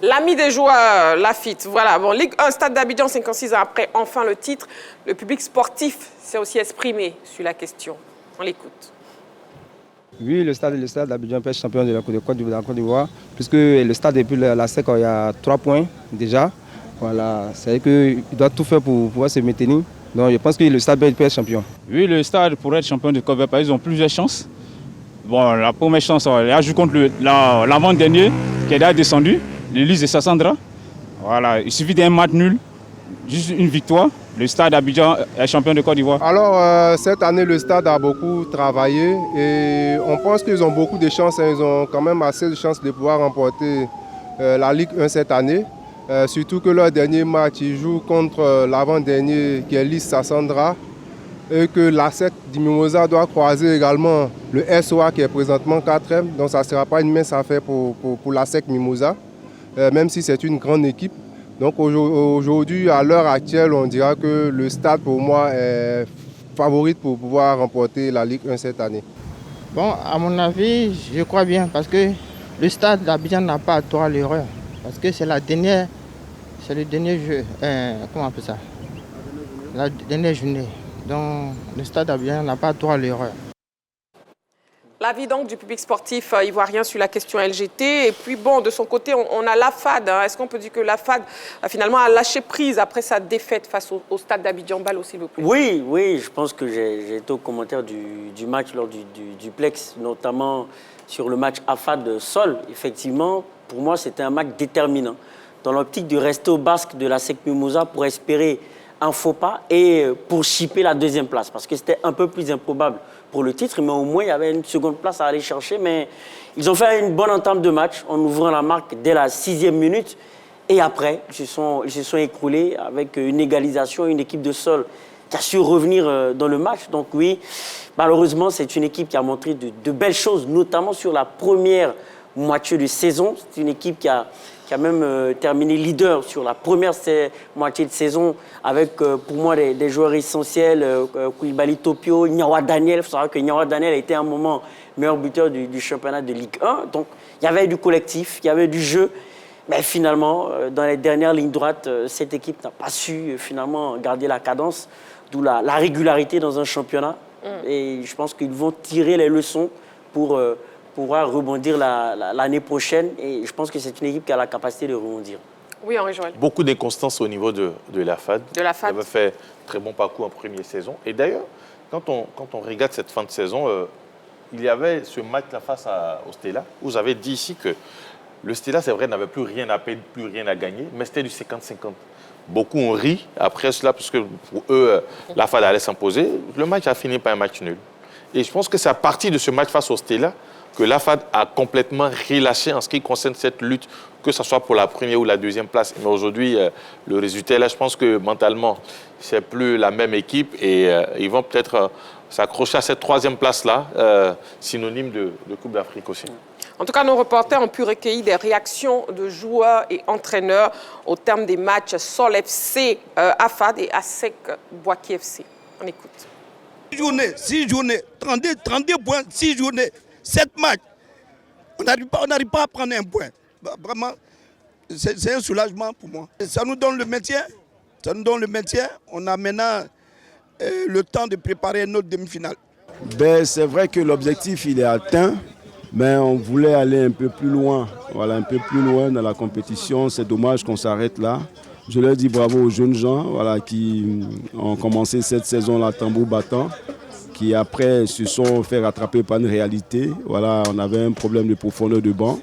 L'ami des joueurs, Lafitte. Voilà, bon, Ligue 1, Stade d'Abidjan, 56 ans après, enfin le titre. Le public sportif s'est aussi exprimé sur la question. On l'écoute. Oui, le stade d'Abidjan peut être champion de la Côte d'Ivoire, puisque le stade, depuis la SEC, il y a 3 points déjà. Voilà, c'est-à-dire qu'il doit tout faire pour pouvoir se maintenir. Donc je pense que le stade peut être champion. Oui, le stade pourrait être champion de Côte d'Ivoire, ils ont plusieurs chances. Bon, la première chance, il a joué contre l'avant-dernier qui est déjà descendu, l'Élise de Sassandra. Voilà, il suffit d'un match nul, juste une victoire. Le stade d'Abidjan est champion de Côte d'Ivoire. Alors, cette année, le stade a beaucoup travaillé et on pense qu'ils ont beaucoup de chances. Ils ont quand même assez de chances de pouvoir remporter la Ligue 1 cette année. Surtout que leur dernier match, ils jouent contre l'avant-dernier qui est l'Élise Sassandra. Et que la SEC du Mimosa doit croiser également le SOA qui est présentement 4e. Donc ça ne sera pas une mince affaire pour la SEC Mimosa, même si c'est une grande équipe. Donc aujourd'hui, à l'heure actuelle, on dira que le stade pour moi est favori pour pouvoir remporter la Ligue 1 cette année. Bon, à mon avis, je crois bien parce que le stade d'Abidjan n'a pas droit à l'erreur. Parce que c'est le dernier jeu, comment on appelle ça? La dernière journée. Donc, le stade d'Abidjan n'a pas droit à l'erreur. L'avis donc du public sportif ivoirien sur la question LGT. Et puis bon, de son côté, on a l'AFAD. Est-ce qu'on peut dire que l'AFAD finalement a lâché prise après sa défaite face au stade d'Abidjan? Ballot, s'il vous plaît. Oui, je pense que j'ai été au commentaire du match lors du Plex, notamment sur le match AFAD Sol. Effectivement, pour moi, c'était un match déterminant. Dans l'optique de rester au basque de la SEC Mimosa pour espérer un faux pas et pour chipper la deuxième place. Parce que c'était un peu plus improbable pour le titre, mais au moins il y avait une seconde place à aller chercher. Mais ils ont fait une bonne entame de match en ouvrant la marque dès la 6e minute. Et après, ils se sont écroulés avec une égalisation, une équipe de Sol qui a su revenir dans le match. Donc oui, malheureusement, c'est une équipe qui a montré de belles choses, notamment sur la première moitié de saison. C'est une équipe qui a même terminé leader sur la première moitié de saison avec, pour moi, des joueurs essentiels, Koulibaly, Topio, Nyawa Daniel. Il faut savoir que Nyawa Daniel a été à un moment meilleur buteur du championnat de Ligue 1. Donc, il y avait du collectif, il y avait du jeu. Mais finalement, dans les dernières lignes droites, cette équipe n'a pas su finalement garder la cadence, d'où la régularité dans un championnat. Et je pense qu'ils vont tirer les leçons pour pouvoir rebondir l'année prochaine. Et je pense que c'est une équipe qui a la capacité de rebondir. Oui, Henri Joël. Beaucoup d'inconstance au niveau de l'AFAD. Elle avait fait très bon parcours en première saison. Et d'ailleurs, quand on regarde cette fin de saison, il y avait ce match-là face au Stella, où vous avez dit ici que le Stella, c'est vrai, n'avait plus rien à perdre, plus rien à gagner, mais c'était du 50-50. Beaucoup ont ri après cela, parce que pour eux, l'AFAD allait s'imposer. Le match a fini par un match nul. Et je pense que c'est à partir de ce match face au Stella que l'AFAD a complètement relâché en ce qui concerne cette lutte, que ce soit pour la première ou la deuxième place. Mais aujourd'hui, le résultat est là. Je pense que mentalement, ce n'est plus la même équipe et ils vont peut-être s'accrocher à cette troisième place-là, synonyme de Coupe d'Afrique aussi. En tout cas, nos reporters ont pu recueillir des réactions de joueurs et entraîneurs au terme des matchs Sol FC, AFAD et ASEC Bouaki FC. On écoute. 6 journées, 32 points, 6 journées, 7 matchs. On n'arrive pas à prendre un point. Vraiment, c'est un soulagement pour moi. Ça nous donne le maintien. On a maintenant le temps de préparer notre demi-finale. C'est vrai que l'objectif il est atteint, mais on voulait aller un peu plus loin. Voilà, un peu plus loin dans la compétition. C'est dommage qu'on s'arrête là. Je leur dis bravo aux jeunes gens qui ont commencé cette saison-là tambour battant, qui après se sont fait rattraper par une réalité. Voilà, on avait un problème de profondeur de banc.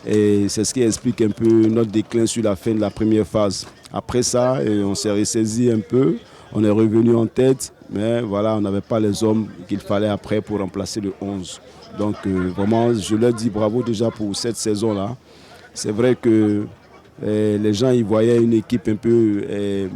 Et c'est ce qui explique un peu notre déclin sur la fin de la première phase. Après ça, on s'est ressaisi un peu, on est revenu en tête, mais voilà, on n'avait pas les hommes qu'il fallait après pour remplacer le 11. Donc vraiment, je leur dis bravo déjà pour cette saison-là. C'est vrai que les gens y voyaient une équipe un peu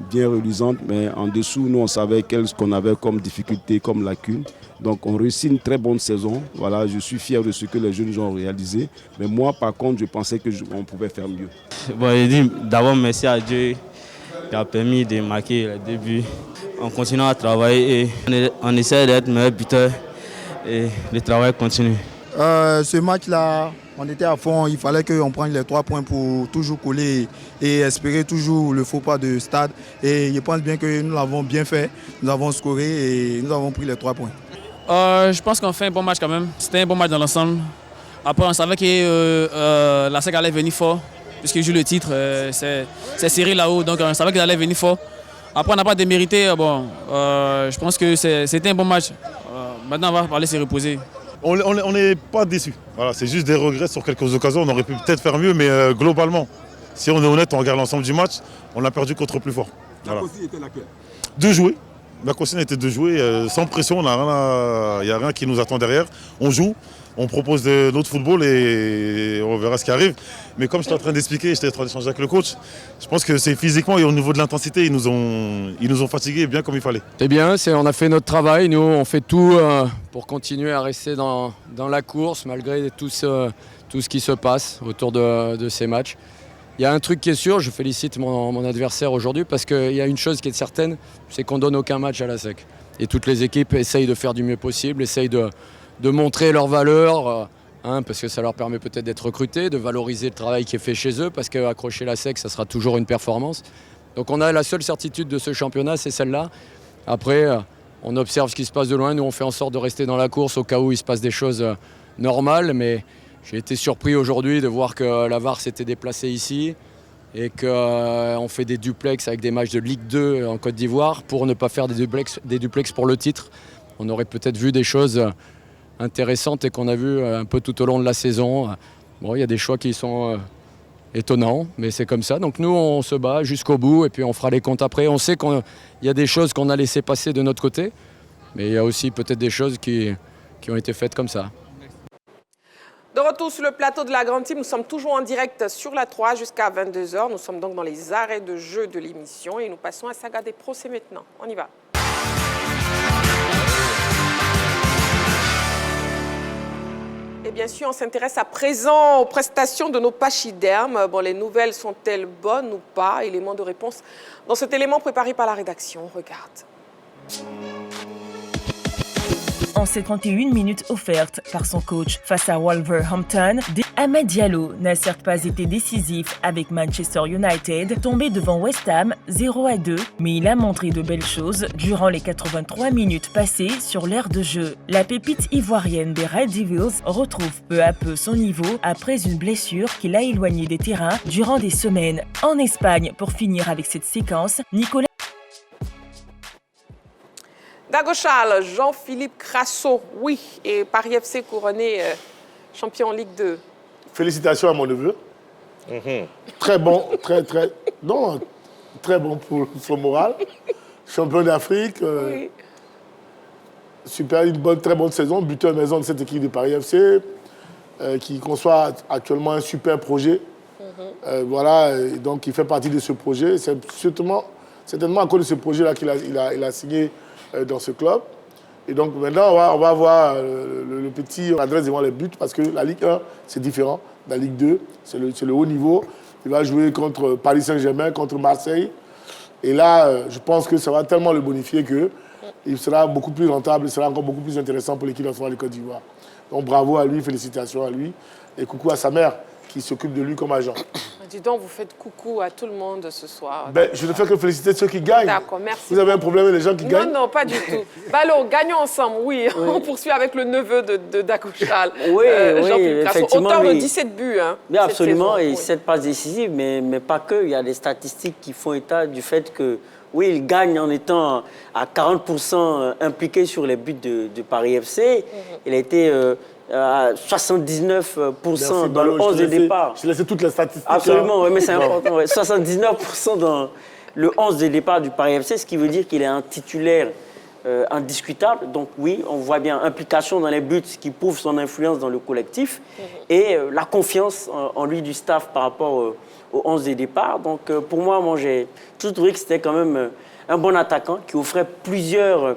bien reluisante, mais en dessous, nous, on savait ce qu'on avait comme difficulté, comme lacune. Donc, on réussit une très bonne saison. Voilà, je suis fier de ce que les jeunes gens ont réalisé. Mais moi, par contre, je pensais qu'on pouvait faire mieux. Bon, je dis d'abord merci à Dieu qui a permis de marquer les débuts. On continue à travailler et on essaie d'être meilleur buteur et le travail continue. Ce match-là, on était à fond, il fallait qu'on prenne les 3 points pour toujours coller et espérer toujours le faux pas de Stade. Et je pense bien que nous l'avons bien fait, nous avons scoré et nous avons pris les 3 points. Je pense qu'on fait un bon match quand même. C'était un bon match dans l'ensemble. Après, on savait que la SEC allait venir fort, puisqu'il joue le titre, c'est serré là-haut, donc on savait qu'il allait venir fort. Après, on n'a pas démérité. Je pense que c'était un bon match. Maintenant, on va aller se reposer. On n'est pas déçus. Voilà, c'est juste des regrets sur quelques occasions. On aurait pu peut-être faire mieux, mais globalement, si on est honnête, on regarde l'ensemble du match, on a perdu contre le plus fort. La consigne était laquelle? De jouer. La consigne était de jouer sans pression. Il n'y a rien qui nous attend derrière. On joue, on propose de notre football et on verra ce qui arrive. Mais comme j'étais en train d'expliquer, j'étais en train d'échanger avec le coach, je pense que c'est physiquement et au niveau de l'intensité, ils nous ont fatigués bien comme il fallait. C'est bien, on a fait notre travail. Nous, on fait tout pour continuer à rester dans la course malgré tout ce qui se passe autour de ces matchs. Il y a un truc qui est sûr, je félicite mon adversaire aujourd'hui parce qu'il y a une chose qui est certaine, c'est qu'on ne donne aucun match à la SEC. Et toutes les équipes essayent de faire du mieux possible, essayent de montrer leur valeur, parce que ça leur permet peut-être d'être recrutés, de valoriser le travail qui est fait chez eux, parce qu'accrocher la SEC, ça sera toujours une performance. Donc on a la seule certitude de ce championnat, c'est celle-là. Après, on observe ce qui se passe de loin, nous on fait en sorte de rester dans la course au cas où il se passe des choses normales, mais j'ai été surpris aujourd'hui de voir que la VAR s'était déplacée ici et qu'on fait des duplex avec des matchs de Ligue 2 en Côte d'Ivoire pour ne pas faire des duplex pour le titre. On aurait peut-être vu des choses intéressantes et qu'on a vu un peu tout au long de la saison. Bon, il y a des choix qui sont étonnants, mais c'est comme ça. Donc nous, on se bat jusqu'au bout et puis on fera les comptes après. On sait qu'il y a des choses qu'on a laissé passer de notre côté, mais il y a aussi peut-être des choses qui ont été faites comme ça. De retour sur le plateau de la Grande Team, nous sommes toujours en direct sur la 3 jusqu'à 22h. Nous sommes donc dans les arrêts de jeu de l'émission et nous passons à Saga des procès maintenant. On y va. Et bien sûr, on s'intéresse à présent aux prestations de nos pachydermes. Bon, les nouvelles sont-elles bonnes ou pas? Élément de réponse dans cet élément préparé par la rédaction. Regarde. En ces 31 minutes offertes par son coach face à Wolverhampton, Amad Diallo n'a certes pas été décisif avec Manchester United, tombé devant West Ham 0-2, mais il a montré de belles choses durant les 83 minutes passées sur l'aire de jeu. La pépite ivoirienne des Red Devils retrouve peu à peu son niveau après une blessure qui l'a éloigné des terrains durant des semaines. En Espagne, pour finir avec cette séquence, Nicolas Dagochal, Jean-Philippe Crasso, oui, et Paris FC couronné champion en Ligue 2. Félicitations à mon neveu. Très bon, très bon pour son moral. Champion d'Afrique. Oui. Super, très bonne saison. Buteur maison de cette équipe de Paris FC, qui conçoit actuellement un super projet. Voilà, donc il fait partie de ce projet. C'est certainement à cause de ce projet-là qu'il a signé dans ce club. Et donc maintenant, on va voir le petit adresse devant les buts parce que la Ligue 1, c'est différent. La Ligue 2, c'est le haut niveau. Il va jouer contre Paris Saint-Germain, contre Marseille. Et là, je pense que ça va tellement le bonifier qu'il sera beaucoup plus rentable, il sera encore beaucoup plus intéressant pour l'équipe nationale de Côte d'Ivoire. Donc bravo à lui, félicitations à lui. Et coucou à sa mère qui s'occupe de lui comme agent. Dis donc, vous faites coucou à tout le monde ce soir. Je ne fais que féliciter ceux qui gagnent. D'accord, merci. Vous avez un problème avec les gens qui gagnent? Non, pas du tout. Ballot, gagnons ensemble, oui. On poursuit avec le neveu de Dagochal. Oui, effectivement. Auteur de 17 buts. Oui, absolument, et 7 passes décisives, mais pas que. Il y a des statistiques qui font état du fait que, oui, il gagne en étant à 40% impliqué sur les buts de Paris FC. Il a été 79% dans le 11 de départ. Je laissais toutes les statistiques. Absolument, ouais, mais c'est important. Ouais. 79% dans le 11 de départ du Paris FC, ce qui veut dire qu'il est un titulaire indiscutable. Donc oui, on voit bien implication dans les buts qui prouve son influence dans le collectif et la confiance en lui du staff par rapport au 11 de départ. Donc pour moi, j'ai toujours trouvé que c'était quand même un bon attaquant qui offrait plusieurs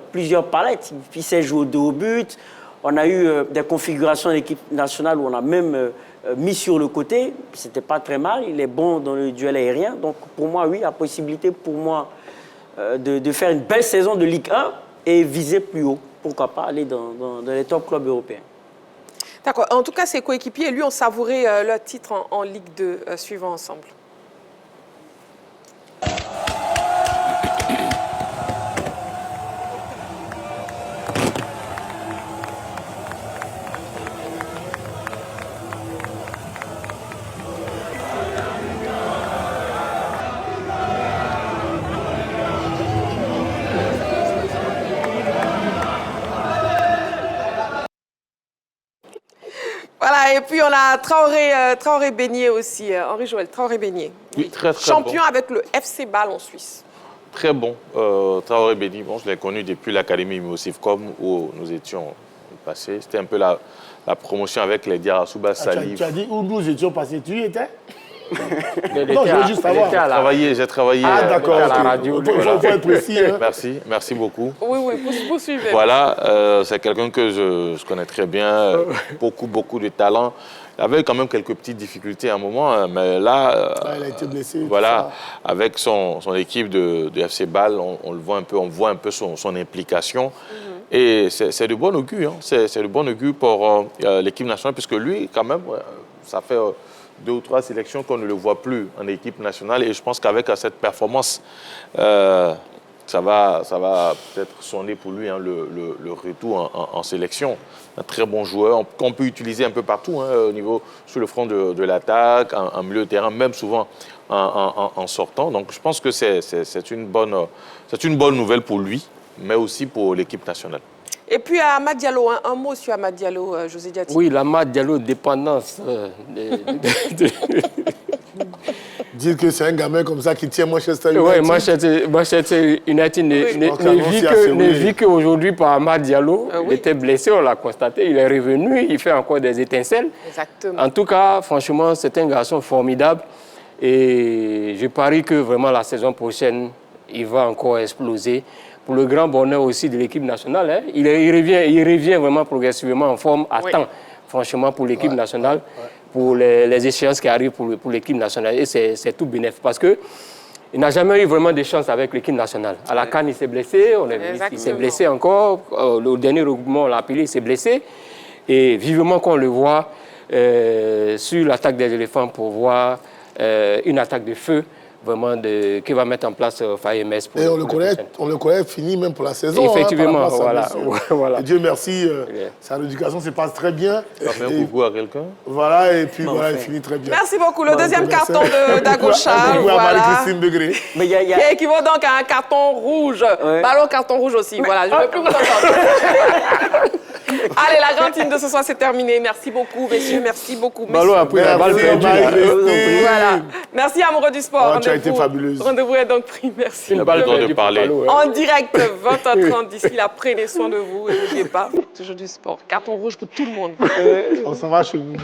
palettes. Il sait jouer au dos au but. On a eu des configurations à l'équipe nationale où on a même mis sur le côté. C'était pas très mal. Il est bon dans le duel aérien. Donc pour moi, oui, la possibilité pour moi de faire une belle saison de Ligue 1 et viser plus haut. Pourquoi pas aller dans les top clubs européens. D'accord. En tout cas, ses coéquipiers, lui, ont savouré leur titre en Ligue 2. Suivons ensemble. Voilà, et puis on a Traoré Beignet aussi, Henri Joël, Traoré Beignet. Oui, très champion bon. avec le FC Bâle en Suisse. Très bon. Traoré Beignet, bon, je l'ai connu depuis l'Académie Mosifcom où nous étions passés. C'était un peu la promotion avec les Diarra-Souba Salif. Tu as dit où nous étions passés, tu y étais? Non, je veux juste savoir. J'ai travaillé d'accord, à la radio. Il faut être précis. Hein. Merci beaucoup. Oui, poursuivez. Voilà, c'est quelqu'un que je connais très bien, beaucoup de talent. Il avait quand même quelques petites difficultés à un moment, mais là, il a été blessé. Voilà, avec son équipe de FC Bâle, on le voit un peu, on voit un peu son implication. Et c'est de bon augure, hein. C'est de bon augure pour l'équipe nationale, puisque lui, quand même, ça fait 2 ou 3 sélections qu'on ne le voit plus en équipe nationale. Et je pense qu'avec cette performance, ça va peut-être sonner pour lui hein, le retour en sélection. Un très bon joueur qu'on peut utiliser un peu partout, hein, au niveau, sur le front de l'attaque, en milieu de terrain, même souvent en sortant. Donc je pense que c'est une bonne nouvelle pour lui, mais aussi pour l'équipe nationale. Et puis Amad Diallo, un mot sur Amad Diallo, José Diaty. Oui, l'Amad Diallo, dépendance. Dire que c'est un gamin comme ça qui tient Manchester United. Oui, Manchester United ne vit qu'aujourd'hui par Amad Diallo. Il était blessé, on l'a constaté. Il est revenu, il fait encore des étincelles. Exactement. En tout cas, franchement, c'est un garçon formidable. Et je parie que vraiment la saison prochaine, il va encore exploser. Pour le grand bonheur aussi de l'équipe nationale, hein. Il revient vraiment progressivement en forme à temps, franchement, pour l'équipe nationale, pour les échéances qui arrivent pour l'équipe nationale. Et c'est tout bénéfique parce qu'il n'a jamais eu vraiment de chance avec l'équipe nationale. À la CAN, il s'est blessé, il s'est blessé encore. Le dernier regroupement, on l'a appelé, il s'est blessé. Et vivement qu'on le voit sur l'attaque des éléphants pour voir une attaque de feu. Vraiment qui va mettre en place FAMS. Et on le connaît fini même pour la saison. Effectivement, hein, voilà. Et Dieu merci, sa éducation se passe très bien. Ça fait un coucou à quelqu'un. Voilà, et puis voilà, il finit très bien. Merci beaucoup. Le deuxième carton d'Ago Charles. Voilà. Marie-Christine Degré. Qui équivaut donc à un carton rouge. Ballon carton rouge aussi. Voilà, je ne veux plus vous entendre. Allez, la grande team de ce soir, c'est terminé. Merci beaucoup, messieurs. Merci beaucoup. Ballon après la balle perdue. Voilà. Merci, amoureux du sport. Tu as été fabuleuse. Rendez-vous est donc pris. Merci. Une balle perdue de parler. En direct, 20h30 d'ici là. Prenez soin de vous et n'oubliez pas, toujours du sport. Carton rouge pour tout le monde. On s'en va chez vous.